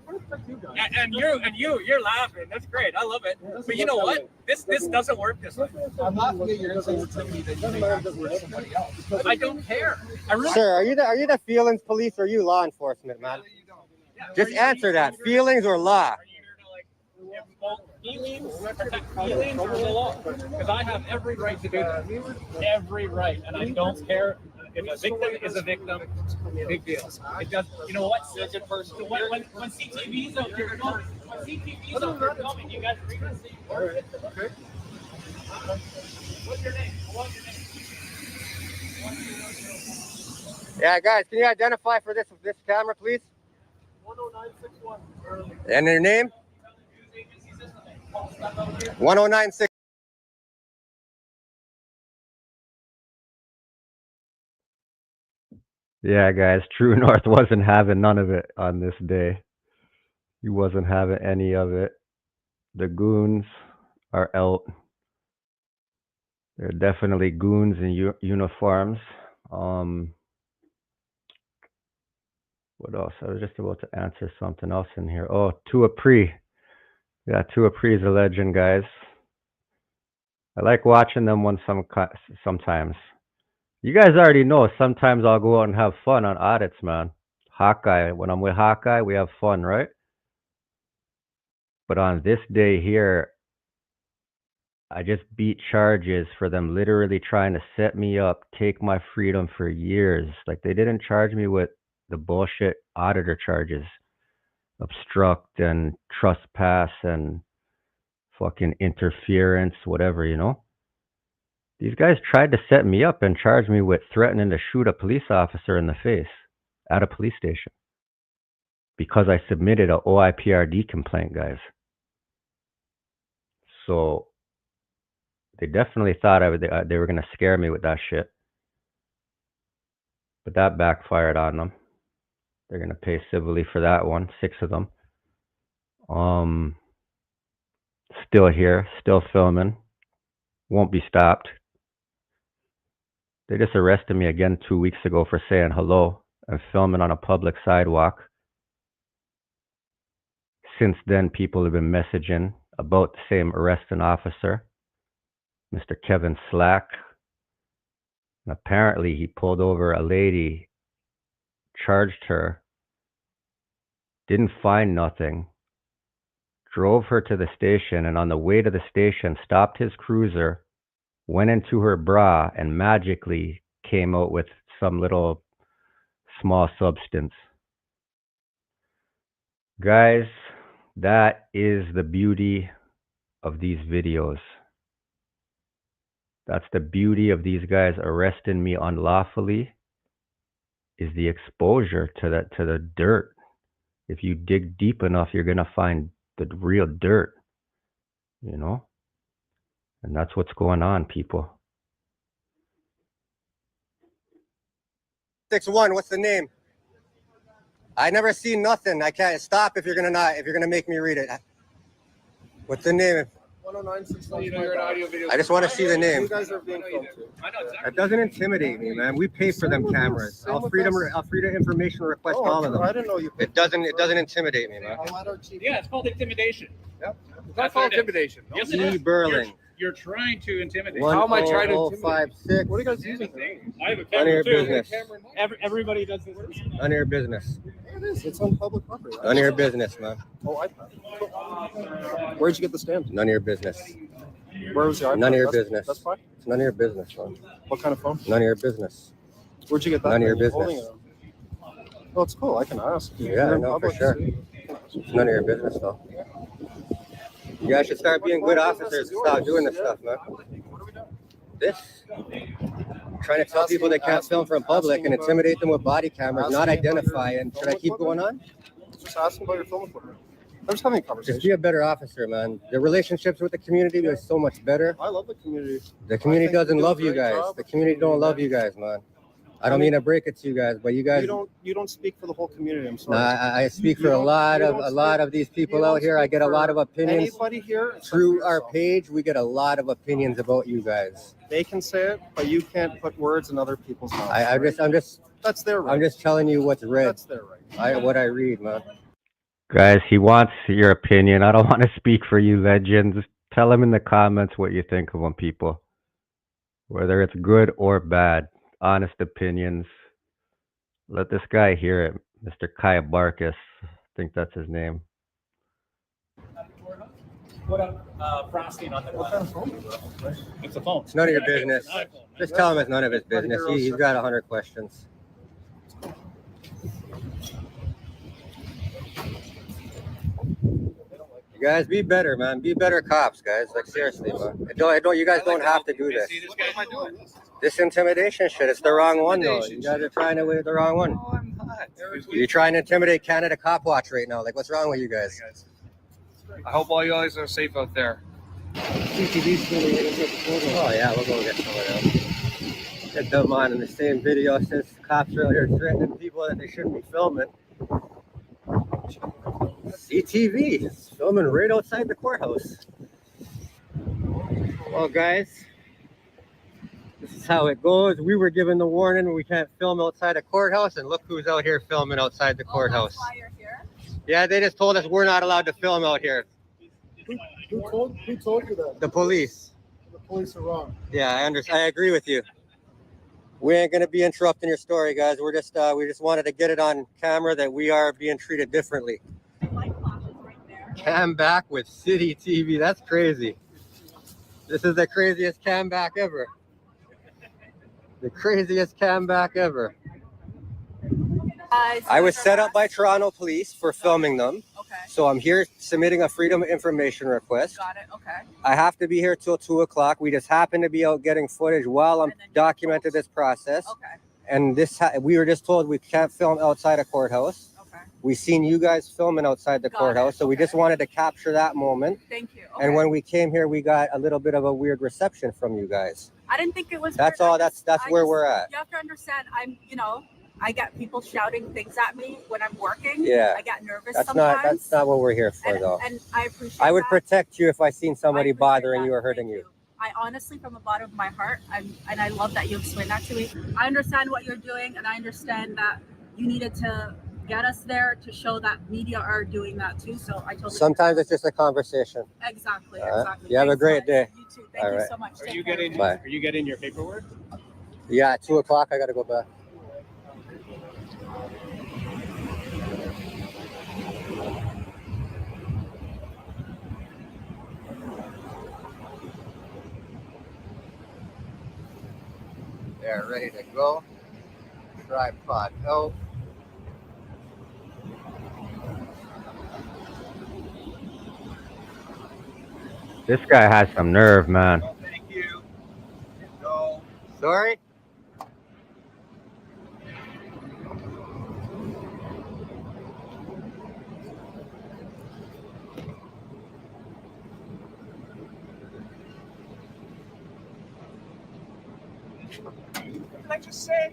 and you're laughing. That's great. I love it. But you know what? This doesn't work this way. I'm laughing at your insensitivity that you may have towards somebody else. I don't care. I really. Sir, are you the feelings police or are you law enforcement, man? Yeah, Just are you- answer that. Feelings or law? Are you here to like invoke feelings, protect feelings, or the law? Because I have every right to do that. Every right, and I don't care. If a victim is a victim, big deal. It does. You know what? You're a good person. So when CTV's out here filming, you guys are going to see. Okay. What's your name? What's your name? Yeah, guys, can you identify for this camera, please? 10961. And your name? 1096. Yeah, guys, True North wasn't having none of it on this day. He wasn't having any of it. The goons are out. They're definitely goons in uniforms. What else? I was just about to answer something else in here. Oh, Tuapri. Yeah, Tuapri's a legend, guys. I like watching them sometimes. You guys already know, sometimes I'll go out and have fun on audits, man. Hawkeye, when I'm with Hawkeye, we have fun, right? But on this day here, I just beat charges for them literally trying to set me up, take my freedom for years. Like, they didn't charge me with the bullshit auditor charges, obstruct and trespass and fucking interference, whatever, you know? These guys tried to set me up and charge me with threatening to shoot a police officer in the face at a police station. because I submitted a OIPRD complaint, guys. So they definitely thought they were gonna scare me with that shit, but that backfired on them. They're gonna pay civilly for that one, 6 of them. Still here, still filming, won't be stopped. They just arrested me again 2 weeks ago for saying hello and filming on a public sidewalk. Since then, people have been messaging about the same arresting officer, Mr. Kevin Slack. And apparently he pulled over a lady, charged her, didn't find nothing, drove her to the station, and on the way to the station stopped his cruiser, went into her bra, and magically came out with some little small substance. Guys, that is the beauty of these videos. That's the beauty of these guys arresting me unlawfully, is the exposure to the dirt. If you dig deep enough, you're gonna find the real dirt, you know? And that's what's going on, people. 6-1, what's the name? I never seen nothing. I can't stop if you're gonna make me read it. What's the name? 109 I just want to see the name. You guys are being filmed too. That doesn't intimidate me, man. We pay for them cameras. I'll freedom information request all of them. I didn't know you. It doesn't intimidate me, man. Yeah, it's called intimidation. Yep. It's not called intimidation. Yes, it G. is. Burling. You're trying to intimidate. How am I trying to intimidate? 1056. What are you guys using? I have a None of your camera too. business. Everybody does this. None of your business. It is. It's on public property. None of your business, man. Oh, iPad. Where'd you get the stamp? None of your business. Where was your iPad? None of your That's- business. That's fine. It's none of your business, man. What kind of phone? None of your business. Where'd you get that? None of your thing? You're holding business. it. Well, it's cool. I can ask. Yeah, You're I in know for public, sure. see? It's none of your business, though. You guys should start being good officers and stop doing this stuff, man. This. Trying to tell people they can't film from public and intimidate them with body cameras, not identify. And should I keep going on? Just asking about your film equipment. I'm just having a Just conversation. be a better officer, man. The relationships with the community are so much better. I love the community. The community I think doesn't you do a love you great guys. job The with community don't love community. you guys, man. I don't mean to break it to you guys, but you guys. You don't speak for the whole community. I'm Nah, sorry. I speak You for a don't- lot you of don't these speak- people you out don't here. I speak get a for lot of opinions Anybody here except through for our yourself. page. We get a lot of opinions about you guys. They can say it, but you can't put words in other people's mouths. I'm just That's their right. I'm just telling you what's read. That's their right. What I read, man. Guys, he wants your opinion. I don't want to speak for you, legends. Tell him in the comments what you think of them, people. Whether it's good or bad. Honest opinions. Let this guy hear it. Mr. Kaya Barkas. I think that's his name. Put up frosting on the glass. It's a phone. It's none of your business. Just tell him it's none of his business. He's got 100 questions. You guys be better, man. Be better cops, guys. Like seriously, man. You guys don't have to do this. What am I doing? This intimidation shit. It's the wrong one, though. You guys are trying to with the wrong one. No, I'm not. You're trying to intimidate Canada Cop Watch right now. Like, what's wrong with you guys? I hope all you guys are safe out there. Oh yeah, we'll go get someone else. Get them on in the same video since cops are out here threatening people that they shouldn't be filming. CTV is filming right outside the courthouse. Well, guys, this is how it goes. We were given the warning we can't film outside the courthouse, and look who's out here filming outside the courthouse. Yeah, they just told us we're not allowed to film out here. Who told you that? The police. The police are wrong. Yeah, I understand. I agree with you. We ain't gonna be interrupting your story, guys. We just wanted to get it on camera that we are being treated differently. Cam back with City TV. That's crazy. This is the craziest cam back ever. The craziest cam back ever. I was set up by Toronto Police for filming them. Okay. So I'm here submitting a freedom of information request. Got it. Okay. I have to be here till 2 o'clock. We just happen to be out getting footage while I'm documenting this process. Okay. And we were just told we can't film outside a courthouse. Okay. We seen you guys filming outside the Got courthouse, it, so we just okay. wanted to capture that moment. Thank you. And Okay. when we came here, we got a little bit of a weird reception from you guys. I didn't think it was. That's weird. all. I That's just- I where just- we're at. You have to understand. I get people shouting things at me when I'm working. Yeah. I get nervous That's sometimes. that's not what we're here for, though. And I appreciate. I would that. protect you if I seen somebody I appreciate bothering that. you or Thank hurting you. I honestly, from the bottom of my heart, and I love that you explained that to me. I understand what you're doing, and I understand that you needed to get us there to show that media are doing that too. So I totally. Sometimes it's just a conversation. Exactly. All right. Exactly. You have a Thanks great so day. much. You too. Thank All you right. so much. Are Take you care. getting? Bye. Are you getting your paperwork? Yeah, at 2:00, I gotta go back. They're ready to go. Tripod out. This guy has some nerve, man. Thank you. Go. Sorry? What did I just say?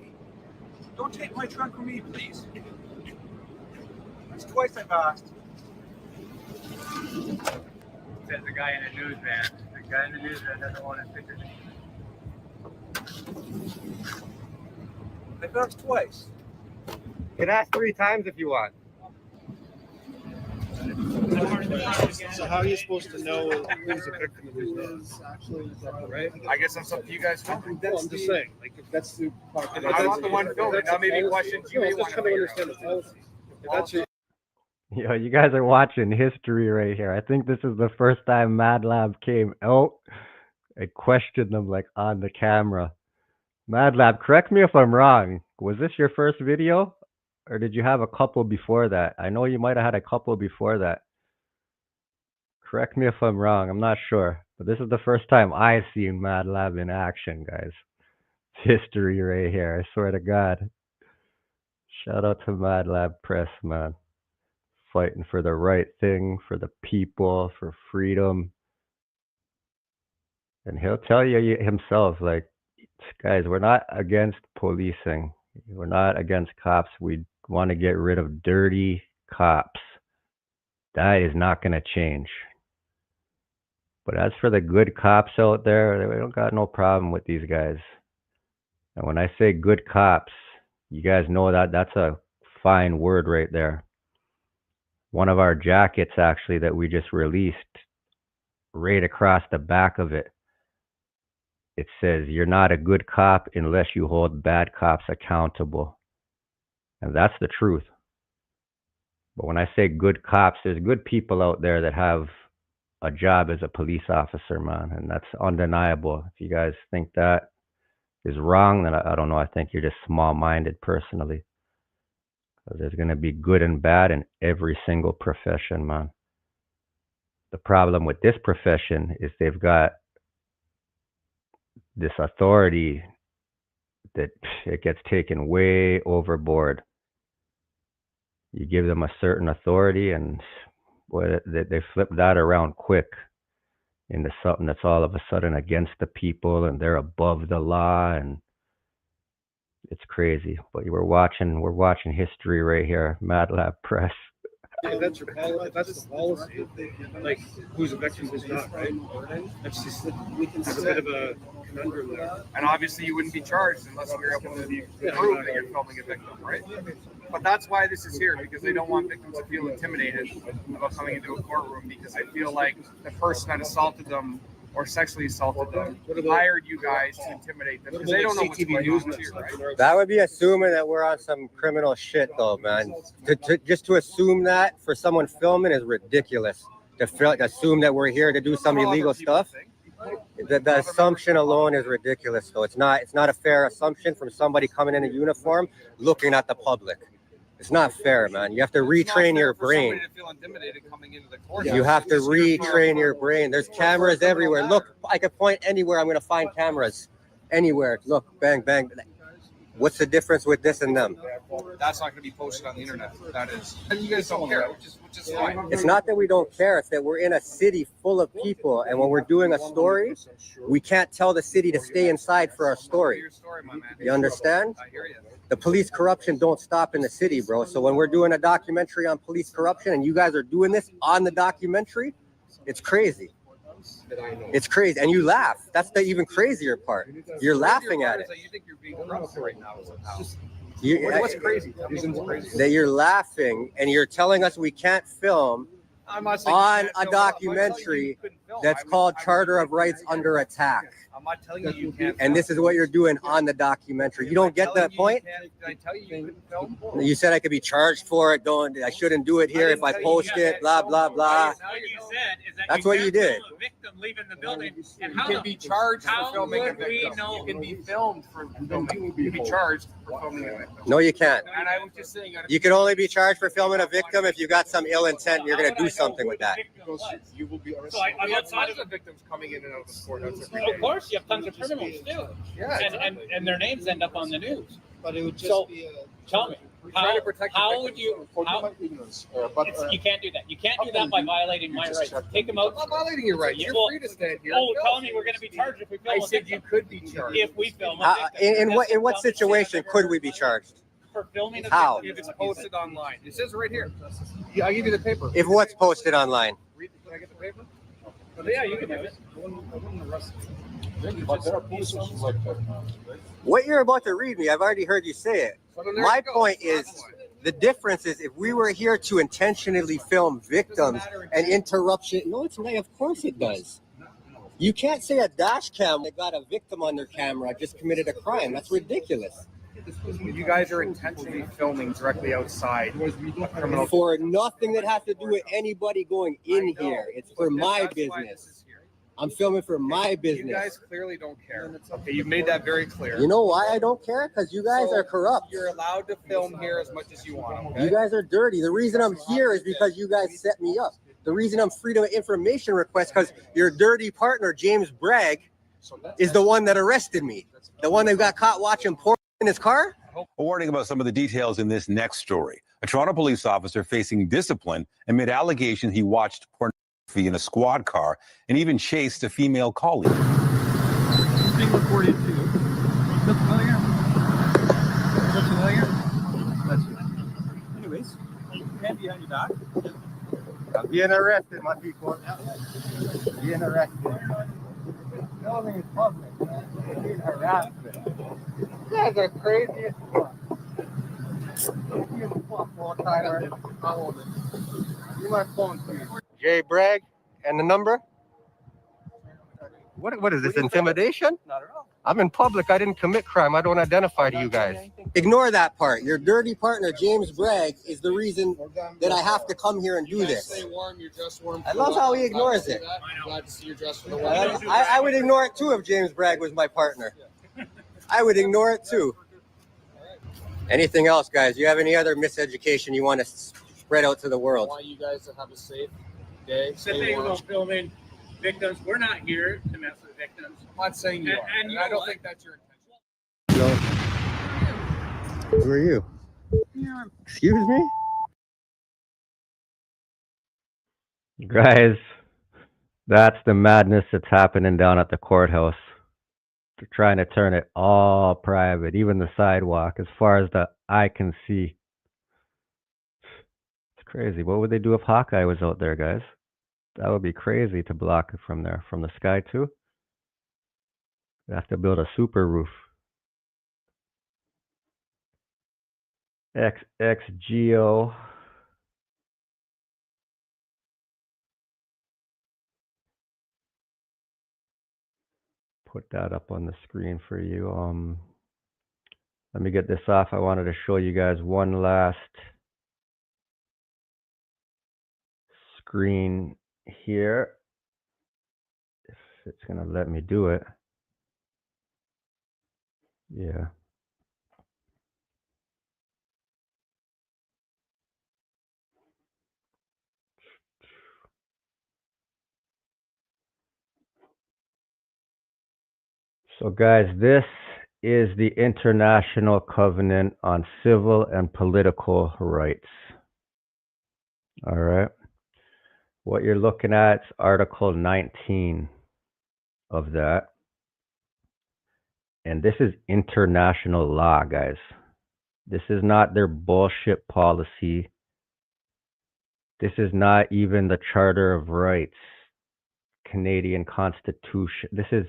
Don't take my trunk from me, please. That's twice I've asked. Says the guy in the news van. The guy in the news van doesn't want his pictures. I've asked twice. You can ask 3 times if you want. So how are you supposed to know who's a victim and who's not? Right? I guess that's up to you guys. Well, I'm just saying, like, if that's the part. I'm not the one filming. Now maybe questions you may want to figure out. understand the policy. If that's your Yo, you guys are watching history right here. I think this is the first time Mad Lab came out and questioned them like on the camera. Mad Lab, correct me if I'm wrong. Was this your first video? Or did you have a couple before that? I know you might have had a couple before that. Correct me if I'm wrong. I'm not sure. But this is the first time I've seen Mad Lab in action, guys. It's history right here. I swear to God. Shout out to Mad Lab Press, man. Fighting for the right thing, for the people, for freedom. And he'll tell you himself, like, guys, we're not against policing. We're not against cops. We want to get rid of dirty cops. That is not going to change. But as for the good cops out there, we don't got no problem with these guys. And when I say good cops, you guys know that that's a fine word right there. One of our jackets, actually, that we just released, right across the back of it, it says, "You're not a good cop unless you hold bad cops accountable." And that's the truth. But when I say good cops, there's good people out there that have a job as a police officer, man. And that's undeniable. If you guys think that is wrong, then I don't know. I think you're just small-minded personally. Because there's going to be good and bad in every single profession, man. The problem with this profession is they've got this authority that it gets taken way overboard. You give them a certain authority and boy, they flip that around quick into something that's all of a sudden against the people and they're above the law, and it's crazy. But we're watching history right here. Mad Lab Press. if that's your policy, if that's the policy, like who's a victim, who's not, right? That's just there's a bit of a conundrum there. And obviously you wouldn't be charged unless we were able to prove that you're filming a victim, right? But that's why this is here, because they don't want victims to feel intimidated about coming into a courtroom, because they feel like the person that assaulted them or sexually assaulted them hired you guys to intimidate them, because they don't know what's going on here, right? That would be assuming that we're on some criminal shit, though, man. Just to assume that for someone filming is ridiculous. To assume that we're here to do some illegal stuff, the assumption alone is ridiculous. Though it's not a fair assumption from somebody coming in a uniform looking at the public. It's not fair, man. You have to retrain your brain. You have to retrain your brain. There's cameras everywhere. Look, I can point anywhere. I'm going to find cameras anywhere. Look, bang, bang. What's the difference with this and them? Well, that's not going to be posted on the internet. That is, and you guys don't care, which is fine. It's not that we don't care, it's that we're in a city full of people, and when we're doing a story, we can't tell the city to stay inside for our story. You understand? I hear you. The police corruption don't stop in the city, bro. So when we're doing a documentary on police corruption and you guys are doing this on the documentary, it's crazy. It's crazy. And you laugh. That's the even crazier part. You're laughing at it. You think you're being corrupt right now as a house. What's crazy? That you're laughing and you're telling us we can't film I'm not saying on a documentary that's called Charter of Rights Under Attack. I'm not telling you you can't. And this is what you're doing on the documentary. You don't get that point? Did I tell you you couldn't film? You said I could be charged for it. I shouldn't do it here if I post it. Blah blah blah. What you said is that That's what you did. film a victim leaving the building, and You how can be charged for how filming a would we victim. know? You can be filmed for filming. You can be charged for filming a victim. No, you can't. And I was just saying. You can only be charged for filming a victim if you got some ill intent. You're gonna do something with that. You will be arrested. So I'm We have outside tons of of victims coming in and out of the courthouse every Of day. course, you have tons of criminals too, Yeah, and their names end up on the news. But it would just So- be a. Tell me, We try to protect the how victims. would you? Forgive How, my ignorance, but you can't do that. You can't do that by violating my rights. Take them out. I'm not violating your rights. You're Well, free to stand here. Oh, Film. telling me we're going to be charged if we film I a said you victim. could be charged. If we film a victim. In what situation could we be charged? For filming a How? victim. If it's posted online, it says right here. Yeah, I'll give you the paper. If what's posted online? Read, can I get the paper? Yeah, you can have it. but there are positions like that. What you're about to read me, I've already heard you say it. So then there My you go. point That's is, why. the difference is if we were here to intentionally film victims and interruption. No, it's not. Of course it does. You can't say a dash cam that got a victim on their camera just committed a crime. That's ridiculous. You guys are intentionally filming directly outside a criminal. For nothing that has to do with anybody going in here. It's for my That's why this business. is here. I'm filming for my You guys business. clearly don't care. Okay, you've made that very clear. You know why I don't care? Because you guys are corrupt. You're allowed to film here as much as you want. Okay. You guys are dirty. The reason I'm here is because you guys set me up. The reason I'm freedom of information request because your dirty partner, James Bragg, is the one that arrested me. The one that got caught watching porn in his car. A warning about some of the details in this next story. A Toronto police officer facing discipline amid allegations he watched pornography in a squad car and even chased a female colleague. Being recorded too. Look familiar? Look familiar? That's it. Anyways, hand behind your back. I'm being arrested, my people. Being arrested. Filming in public, man. Being harassment. You guys are crazy as fuck. You fuck all timer. How old is it? Give my phone to you. Jay Bragg and the number? What is this, intimidation? Not at all. I'm in public. I didn't commit crime. I don't identify to you guys. Ignore that part. Your dirty partner, James Bragg, is the reason that I have to come here and do this. Stay warm. You're dressed warm. I love how he ignores it. Glad to see you're dressed for the weather. I would ignore it too if James Bragg was my partner. I would ignore it too. Anything else, guys? You have any other miseducation you want to spread out to the I world? want you guys to have a safe day. Said Stay they were warm. filming victims. We're not here to mess with victims. I'm not saying you And- are. and And you I know don't what? think that's your intention. Who are you? Excuse me? Guys, that's the madness that's happening down at the courthouse. They're trying to turn it all private, even the sidewalk, as far as the eye can see. It's crazy. What would they do if Hawkeye was out there, guys? That would be crazy to block it from there, from the sky too. They have to build a super roof. XGO. Put that up on the screen for you. Let me get this off. I wanted to show you guys one last screen here. If it's gonna let me do it. Yeah. So guys, this is the International Covenant on Civil and Political Rights. All right. What you're looking at is Article 19 of that. And this is international law, guys. This is not their bullshit policy. This is not even the Charter of Rights, Canadian Constitution. This is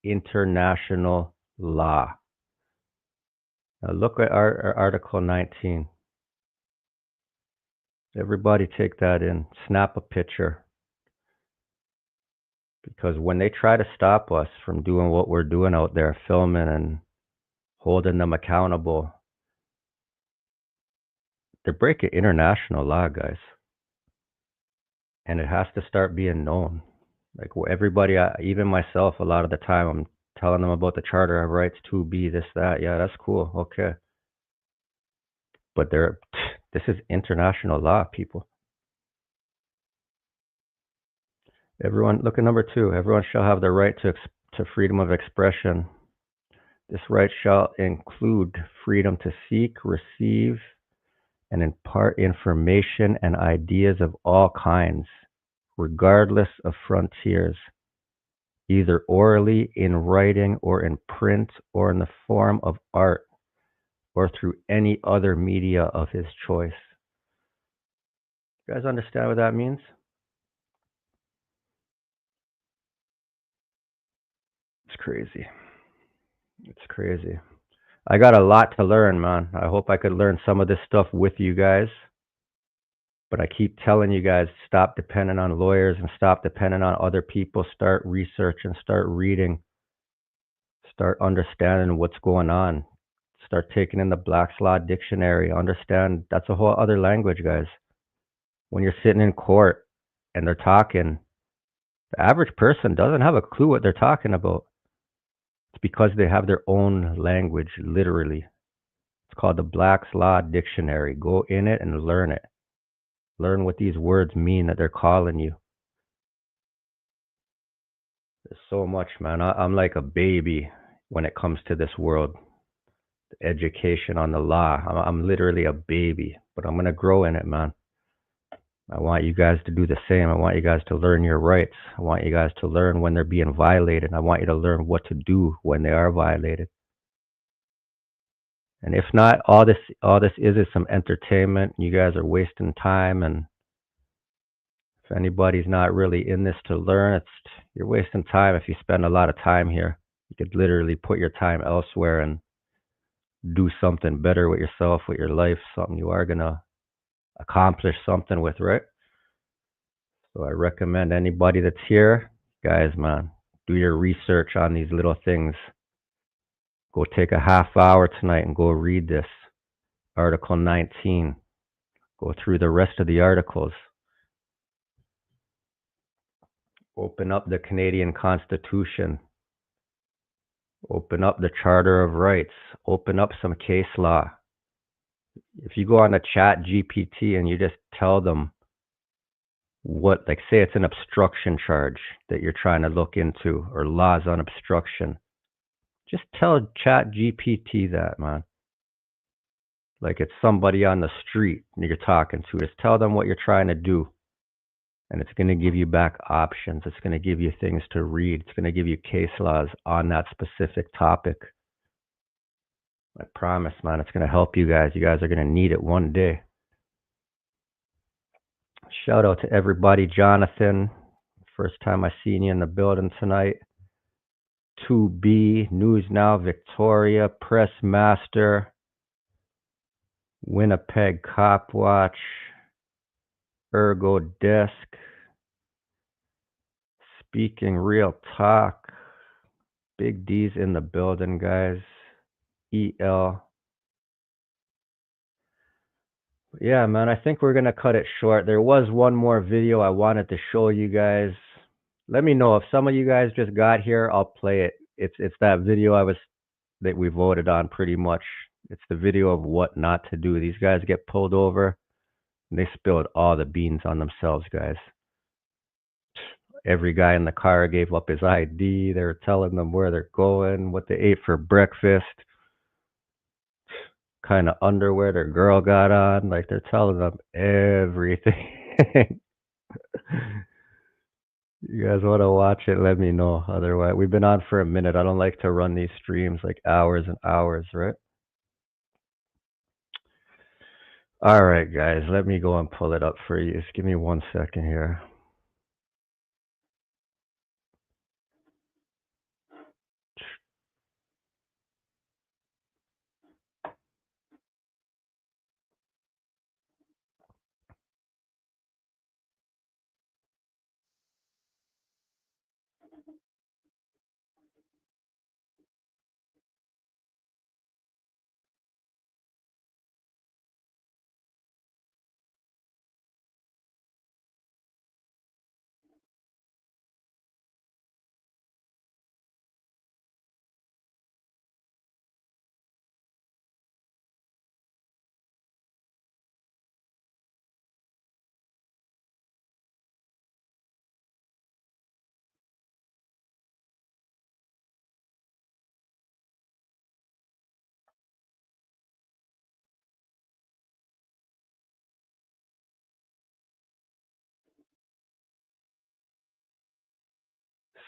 international law. Now look at our Article 19. Everybody take that in. Snap a picture. Because when they try to stop us from doing what we're doing out there, filming and holding them accountable, they're breaking international law, guys. And it has to start being known. Like everybody, even myself, a lot of the time, I'm telling them about the Charter of Rights, 2B, this, that. Yeah, that's cool. Okay. But this is international law, people. Everyone, look at number 2. Everyone shall have the right to freedom of expression. This right shall include freedom to seek, receive, and impart information and ideas of all kinds, regardless of frontiers, either orally, in writing, or in print, or in the form of art, or through any other media of his choice. You guys understand what that means? It's crazy. It's crazy. I got a lot to learn, man. I hope I could learn some of this stuff with you guys. But I keep telling you guys, stop depending on lawyers and stop depending on other people. Start researching, start reading, start understanding what's going on. Start taking in the Black's Law Dictionary. Understand that's a whole other language, guys. When you're sitting in court and they're talking, the average person doesn't have a clue what they're talking about. It's because they have their own language, literally. It's called the Black's Law Dictionary. Go in it and learn it. Learn what these words mean that they're calling you. There's so much, man. I'm like a baby when it comes to this world. The education on the law. I'm literally a baby, but I'm going to grow in it, man. I want you guys to do the same. I want you guys to learn your rights. I want you guys to learn when they're being violated. I want you to learn what to do when they are violated. And if not, all this is some entertainment. You guys are wasting time, and if anybody's not really in this to learn, you're wasting time if you spend a lot of time here. You could literally put your time elsewhere and do something better with yourself, with your life, something you are gonna accomplish something with, right? So I recommend anybody that's here, guys, man, do your research on these little things. Go take a half hour tonight and go read this Article 19. Go through the rest of the articles. Open up the Canadian Constitution. Open up the Charter of Rights. Open up some case law. If you go on a Chat GPT and you just tell them what, like say it's an obstruction charge that you're trying to look into, or laws on obstruction, just tell Chat GPT that, man. Like it's somebody on the street and you're talking to. Just tell them what you're trying to do. And it's going to give you back options. It's going to give you things to read. It's going to give you case laws on that specific topic. I promise, man, it's going to help you guys. You guys are going to need it one day. Shout out to everybody. Jonathan, first time I seen you in the building tonight. 2B, News Now, Victoria, Press Master, Winnipeg Cop Watch, Ergo Desk, Speaking Real Talk, Big D's in the building, guys. EL. Yeah, man, I think we're gonna cut it short. There was one more video I wanted to show you guys. Let me know if some of you guys just got here. I'll play it. It's that video that we voted on pretty much. It's the video of what not to do. These guys get pulled over and they spilled all the beans on themselves, guys. Every guy in the car gave up his ID. They were telling them where they're going, what they ate for breakfast, kind of underwear their girl got on. Like, they're telling them everything. You guys want to watch it, let me know. Otherwise, we've been on for a minute. I don't like to run these streams like hours and hours, right? All right, guys, let me go and pull it up for you. Just give me 1 second here.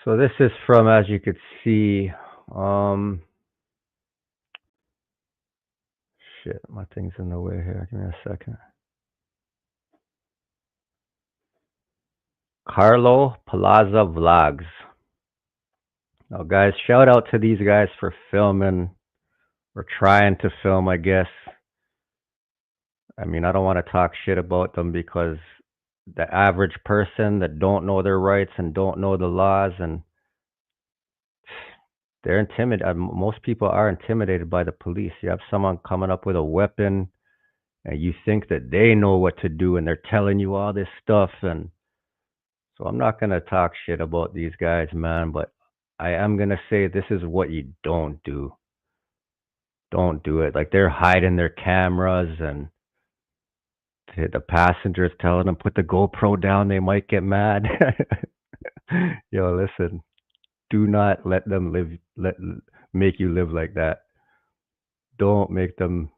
So this is from, as you could see, shit, my thing's in the way here. Give me a second. Carlo Plaza Vlogs. Now, guys, shout out to these guys for filming, or trying to film, I guess. I mean, I don't want to talk shit about them because the average person that don't know their rights and don't know the laws, and they're intimidated. Most people are intimidated by the police. You have someone coming up with a weapon, and you think that they know what to do, and they're telling you all this stuff. And so I'm not going to talk shit about these guys, man, but I am going to say this is what you don't do. Don't do it. Like, they're hiding their cameras, and the passengers telling them, put the GoPro down, they might get mad. Yo, listen, do not let them make you live like that. Don't make them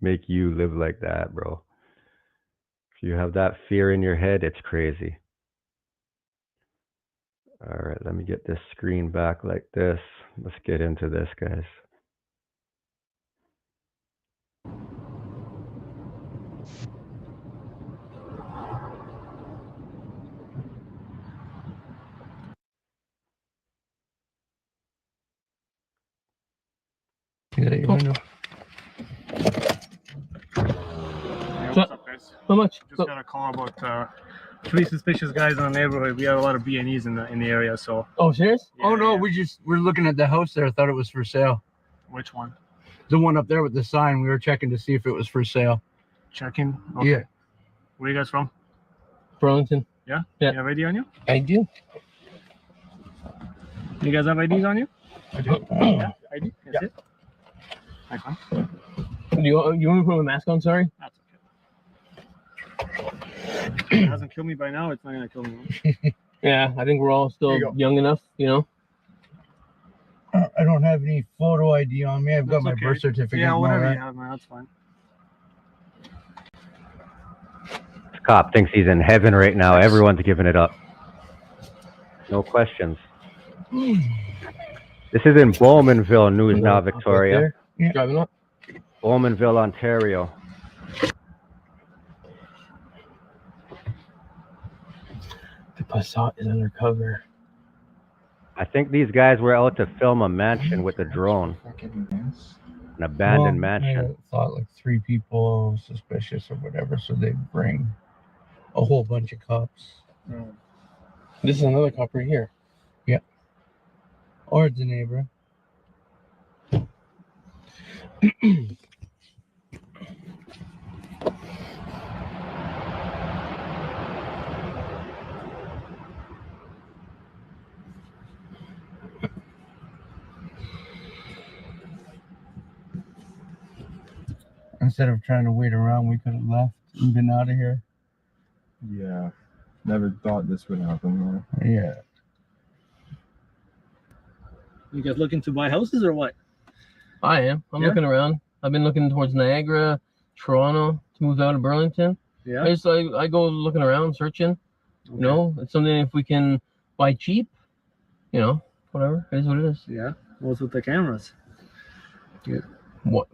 make you live like that, bro. If you have that fear in your head, it's crazy. All right, let me get this screen back like this. Let's get into this, guys. Yeah, you know. Hey, what's up, guys? How much? Just got a call about three suspicious guys in the neighborhood. We have a lot of B&Es in the area, so. Oh, serious? Yeah, Oh no, yeah. we're looking at the house there. I thought it was for sale. Which one? The one up there with the sign. We were checking to see if it was for sale. Checking? Okay. Yeah. Where are you guys from? Burlington. Yeah? Yeah. You have ID on you? I do. You guys have IDs on you? I do. Yeah? ID? That's it? Okay. You want me to put my mask on? Sorry. That's okay. If it hasn't killed me by now, it's not gonna kill me. Yeah, I think we're all still young enough, you know. I don't have any photo ID on me. I've got That's my okay. birth certificate. Yeah, and all whatever that. you have, man. That's fine. This cop thinks he's in heaven right now. Everyone's giving it up. No questions. This is in Bowmanville, News Now, Victoria. Right yeah. Driving up. Bowmanville, Ontario. The Passat is undercover. I think these guys were out to film a mansion with a drone. An abandoned mansion. I thought like 3 people suspicious or whatever, so they bring a whole bunch of cops. This is another cop right here. Yeah. Or it's a neighbor. Instead of trying to wait around, we could have left and been out of here. Yeah. Never thought this would happen. Yeah. You guys looking to buy houses or what? I am. I'm Yeah? looking around. I've been looking towards Niagara, Toronto, to move out of Burlington. Yeah. I go looking around, searching. You know, it's something if we can buy cheap, you know, whatever. It is what it is. Yeah. What's with the cameras? What?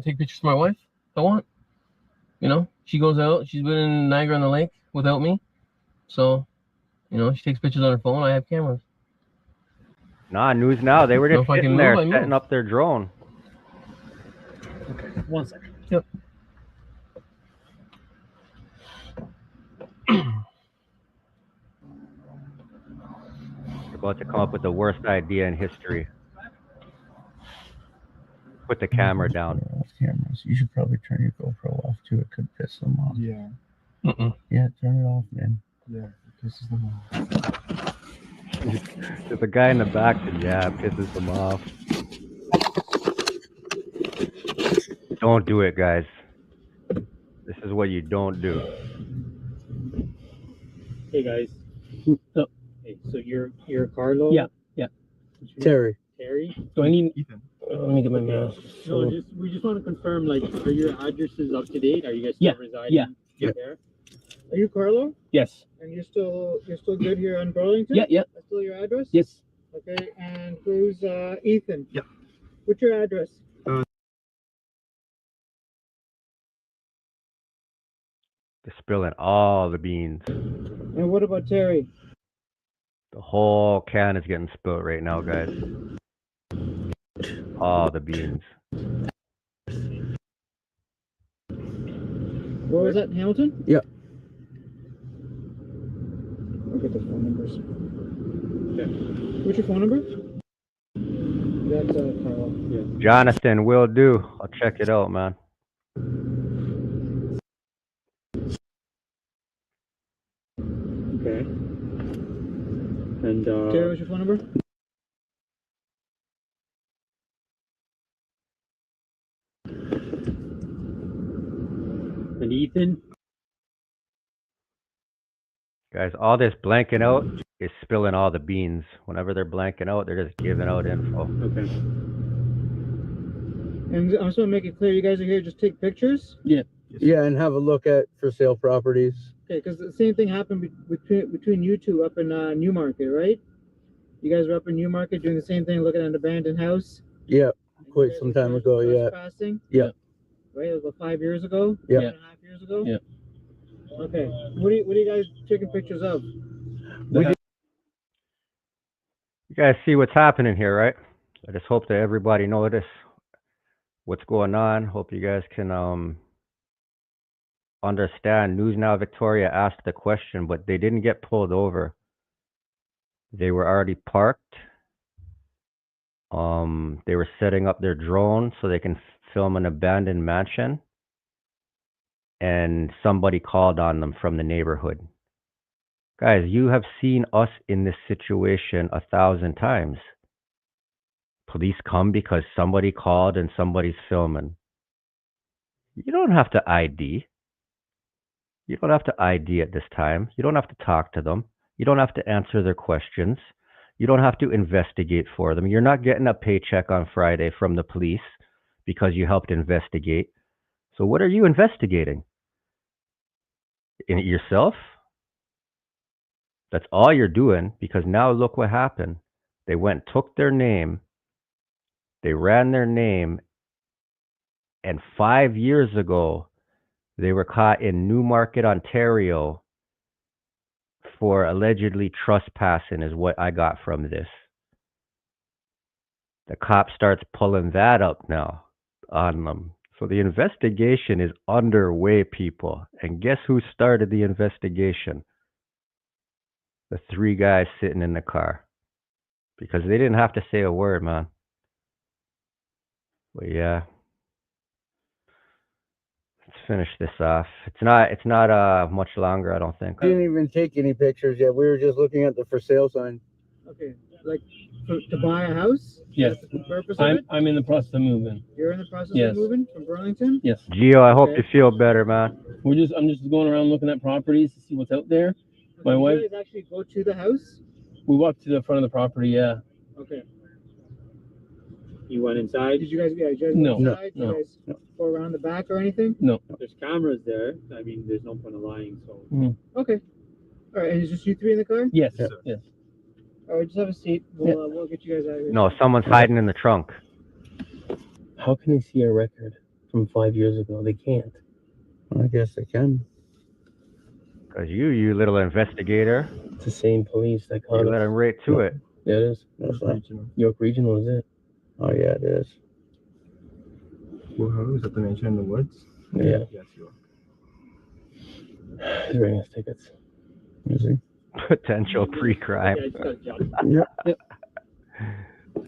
Take pictures of my wife if I want. You know, she goes out. She's been in Niagara on the Lake without me. So, you know, she takes pictures on her phone. I have cameras. Nah, News Now. They were So just if I can sitting there move, I setting move. up their drone. Okay. 1 second. Yep. They're about to come up with the worst idea in history. Put the camera down. Cameras. You should probably turn your GoPro off too. It could piss them off. Yeah. Yeah, turn it off, man. Yeah. It pisses them off. There's a guy in the back that, yeah, pisses them off. Don't do it, guys. This is what you don't do. Hey guys. Hey, so you're Carlo? Yeah. Terry. Terry? Do I need Ethan. Let me get my mask. No, we just want to confirm, like, are your addresses up to date? Are you guys still residing there? Are you Carlo? Yes. And you're still good here on Burlington? Yeah. That's still your address? Yes. Okay, and who's Ethan? Yeah. What's your address? They're spilling all the beans. And what about Terry? The whole can is getting spilled right now, guys. All the beans. Where was that, in Hamilton? Yeah. I'll get the phone numbers. What's your phone number? That's Carlo. Yeah. Jonathan, will do. I'll check it out, man. Okay. And Terry, what's your phone number? and Ethan? Guys, all this blanking out is spilling all the beans. Whenever they're blanking out, they're just giving out info. Okay. And I'm just gonna make it clear, you guys are here to just take pictures? Yeah. Yeah, and have a look at for sale properties. Okay, because the same thing happened between you two up in Newmarket, right? You guys were up in Newmarket doing the same thing, looking at an abandoned house. Yeah, quite some time ago. Yeah. Trespassing, Yeah. right? It was about 5 years ago. Yeah. 5.5 years ago. Yeah. Okay. What are you guys taking pictures of? You guys see what's happening here, right? I just hope that everybody notice what's going on. Hope you guys can understand. News Now Victoria asked the question, but they didn't get pulled over. They were already parked. They were setting up their drone so they can film an abandoned mansion. And somebody called on them from the neighborhood. Guys, you have seen us in this situation 1,000 times. Police come because somebody called and somebody's filming. You don't have to ID. You don't have to ID at this time. You don't have to talk to them. You don't have to answer their questions. You don't have to investigate for them. You're not getting a paycheck on Friday from the police because you helped investigate. So what are you investigating? In it yourself? That's all you're doing, because now look what happened. They went and took their name. They ran their name. And 5 years ago, they were caught in Newmarket, Ontario for allegedly trespassing, is what I got from this. The cop starts pulling that up now on them. So the investigation is underway, people. And guess who started the investigation? The 3 guys sitting in the car. Because they didn't have to say a word, man. But yeah. Let's finish this off. It's not much longer, I don't think. We didn't even take any pictures yet. We were just looking at the for sale sign. Okay, like to buy a house? Yes. That's the purpose of it? I'm in the process of moving. You're in the process Yes. of moving from Burlington? Yes. Gio, I hope Okay. you feel better, man. I'm just going around looking at properties to see what's out there. My wife. You guys actually go to the house? We walked to the front of the property. Yeah. Okay. You went inside? Did you guys go No, inside? no, Did you guys go around the back or anything? No. There's cameras there. I mean, there's no point of lying. So. Mhm. Okay. All right. And it's just you three in the car? Yes. Yes. All right. Just have a seat. We'll get you guys out of here. No, someone's hiding in the trunk. How can they see a record from 5 years ago? They can't. I guess they can. Cause you little investigator, It's the same police that you caught let us. him right to it. Yeah, it is. That's not. York Regional is it? Oh yeah, it is. Well, how is that the nature in the woods? Yeah. Yes, you He's writing us tickets. Is he? Potential pre-crime. Yeah.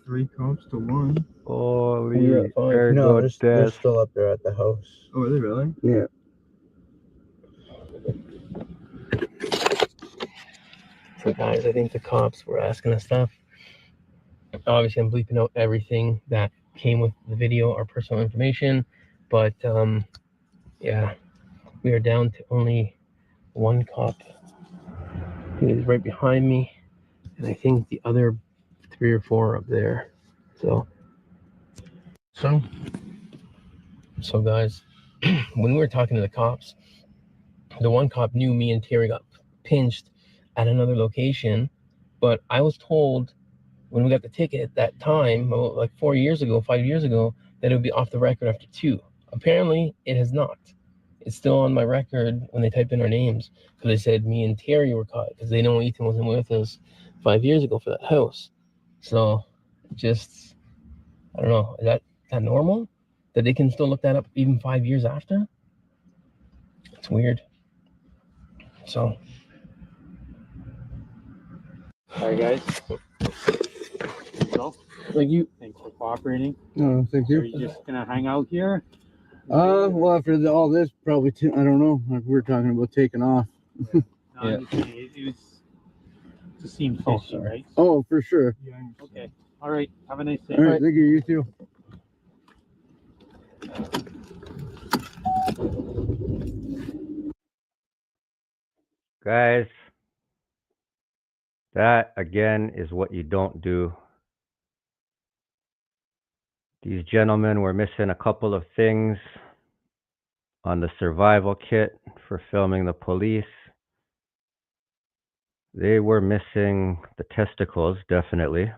3 cops to 1. Holy, We were at 5. there No, goes they're death. still up there at the house. Oh, are they really? Yeah. So guys, I think the cops were asking us stuff. Obviously, I'm bleeping out everything that came with the video, our personal information. But yeah, we are down to only one cop. He is right behind me, and I think the other 3 or 4 are up there. So guys, when we were talking to the cops, the one cop knew me and Terry got pinched at another location, but I was told when we got the ticket at that time, like 5 years ago, that it would be off the record after 2. Apparently, it has not. It's still on my record when they typed in our names, because they said me and Terry were caught, because they know Ethan wasn't with us 5 years ago for that house. So, just, I don't know, is that normal? That they can still look that up even 5 years after? It's weird. So. All right, guys. So, Thank you. thanks for cooperating. No, thank Are you. you just gonna hang out here? Well, after all this, probably I don't know. Like we were talking about taking off. No, Yeah. I'm just saying, it just seems fishy, right? Oh, for sure. Okay. All right. Have a nice day. All right, thank you. You too. Guys, that again is what you don't do. These gentlemen were missing a couple of things on the survival kit for filming the police. They were missing the testicles, definitely.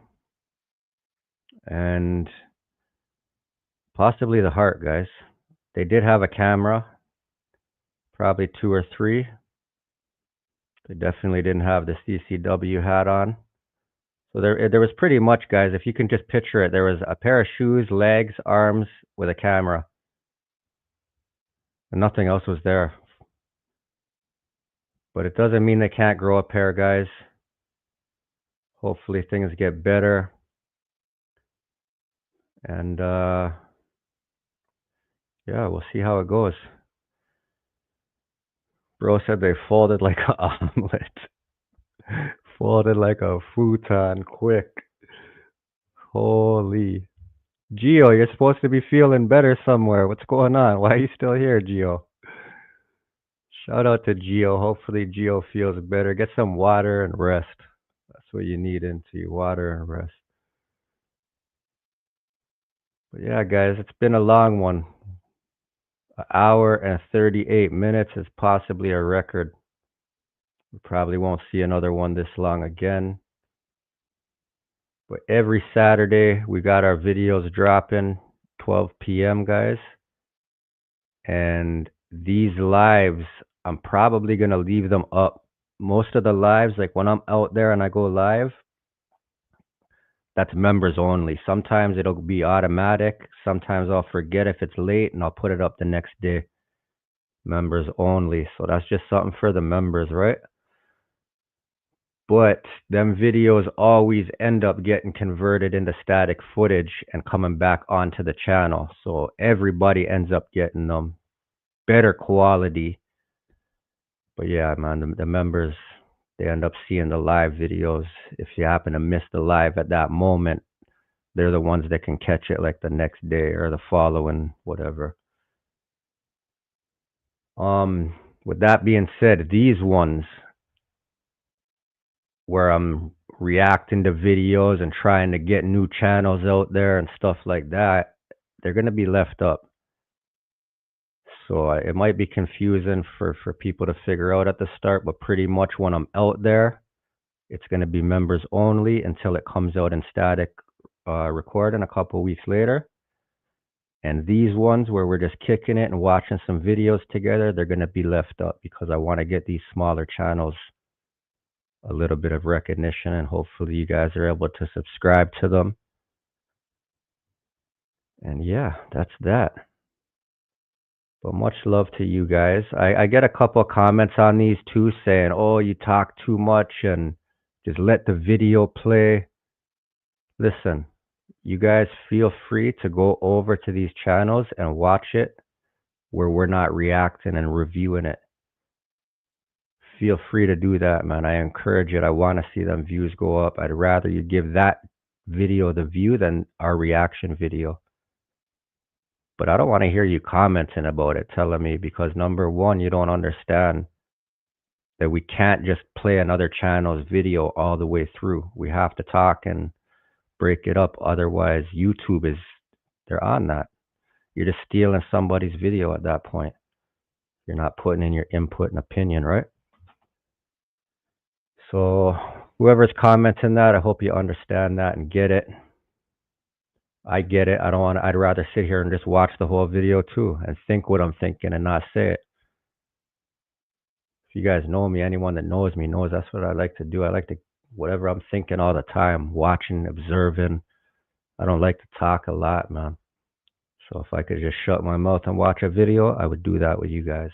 And possibly the heart, guys. They did have a camera, probably 2 or 3. They definitely didn't have the CCW hat on. So there was pretty much, guys, if you can just picture it, there was a pair of shoes, legs, arms with a camera. And nothing else was there. But it doesn't mean they can't grow a pair, guys. Hopefully things get better. And yeah, we'll see how it goes. Bro said they folded like an omelet. Folded like a futon, quick. Holy. Gio, you're supposed to be feeling better somewhere. What's going on? Why are you still here, Gio? Shout out to Gio. Hopefully Gio feels better. Get some water and rest. That's what you need into you, water and rest. But yeah, guys, it's been a long one. An hour and 38 minutes is possibly a record. We probably won't see another one this long again. But every Saturday, we got our videos dropping 12 p.m., guys. And these lives, I'm probably going to leave them up. Most of the lives, like when I'm out there and I go live, that's members only. Sometimes it'll be automatic. Sometimes I'll forget if it's late and I'll put it up the next day. Members only. So that's just something for the members, right? But them videos always end up getting converted into static footage and coming back onto the channel. So everybody ends up getting them. Better quality. But yeah, man, the members, they end up seeing the live videos. If you happen to miss the live at that moment, they're the ones that can catch it like the next day or the following, whatever. With that being said, these ones, where I'm reacting to videos and trying to get new channels out there and stuff like that, they're going to be left up. So it might be confusing for people to figure out at the start, but pretty much when I'm out there, it's going to be members only until it comes out in static recording a couple weeks later. And these ones where we're just kicking it and watching some videos together, they're going to be left up because I want to get these smaller channels a little bit of recognition, and hopefully you guys are able to subscribe to them. And yeah, that's that. But much love to you guys. I get a couple of comments on these too saying, oh, you talk too much and just let the video play. Listen, you guys feel free to go over to these channels and watch it where we're not reacting and reviewing it. Feel free to do that, man. I encourage it. I want to see them views go up. I'd rather you give that video the view than our reaction video. But I don't want to hear you commenting about it, telling me, because number one, you don't understand that we can't just play another channel's video all the way through. We have to talk and break it up. Otherwise, YouTube they're on that. You're just stealing somebody's video at that point. You're not putting in your input and opinion, right? So whoever's commenting that, I hope you understand that and get it. I get it. I'd rather sit here and just watch the whole video too and think what I'm thinking and not say it. If you guys know me, anyone that knows me knows that's what I like to do. I like to, whatever I'm thinking all the time, watching, observing. I don't like to talk a lot, man. So if I could just shut my mouth and watch a video, I would do that with you guys.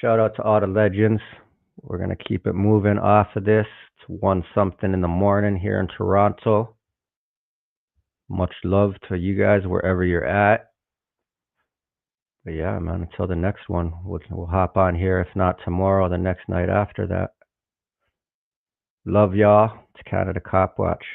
Shout out to all the legends. We're going to keep it moving off of this. It's 1 something in the morning here in Toronto. Much love to you guys wherever you're at. But yeah, man, until the next one, we'll hop on here. If not tomorrow, the next night after that. Love y'all. It's Canada Cop Watch.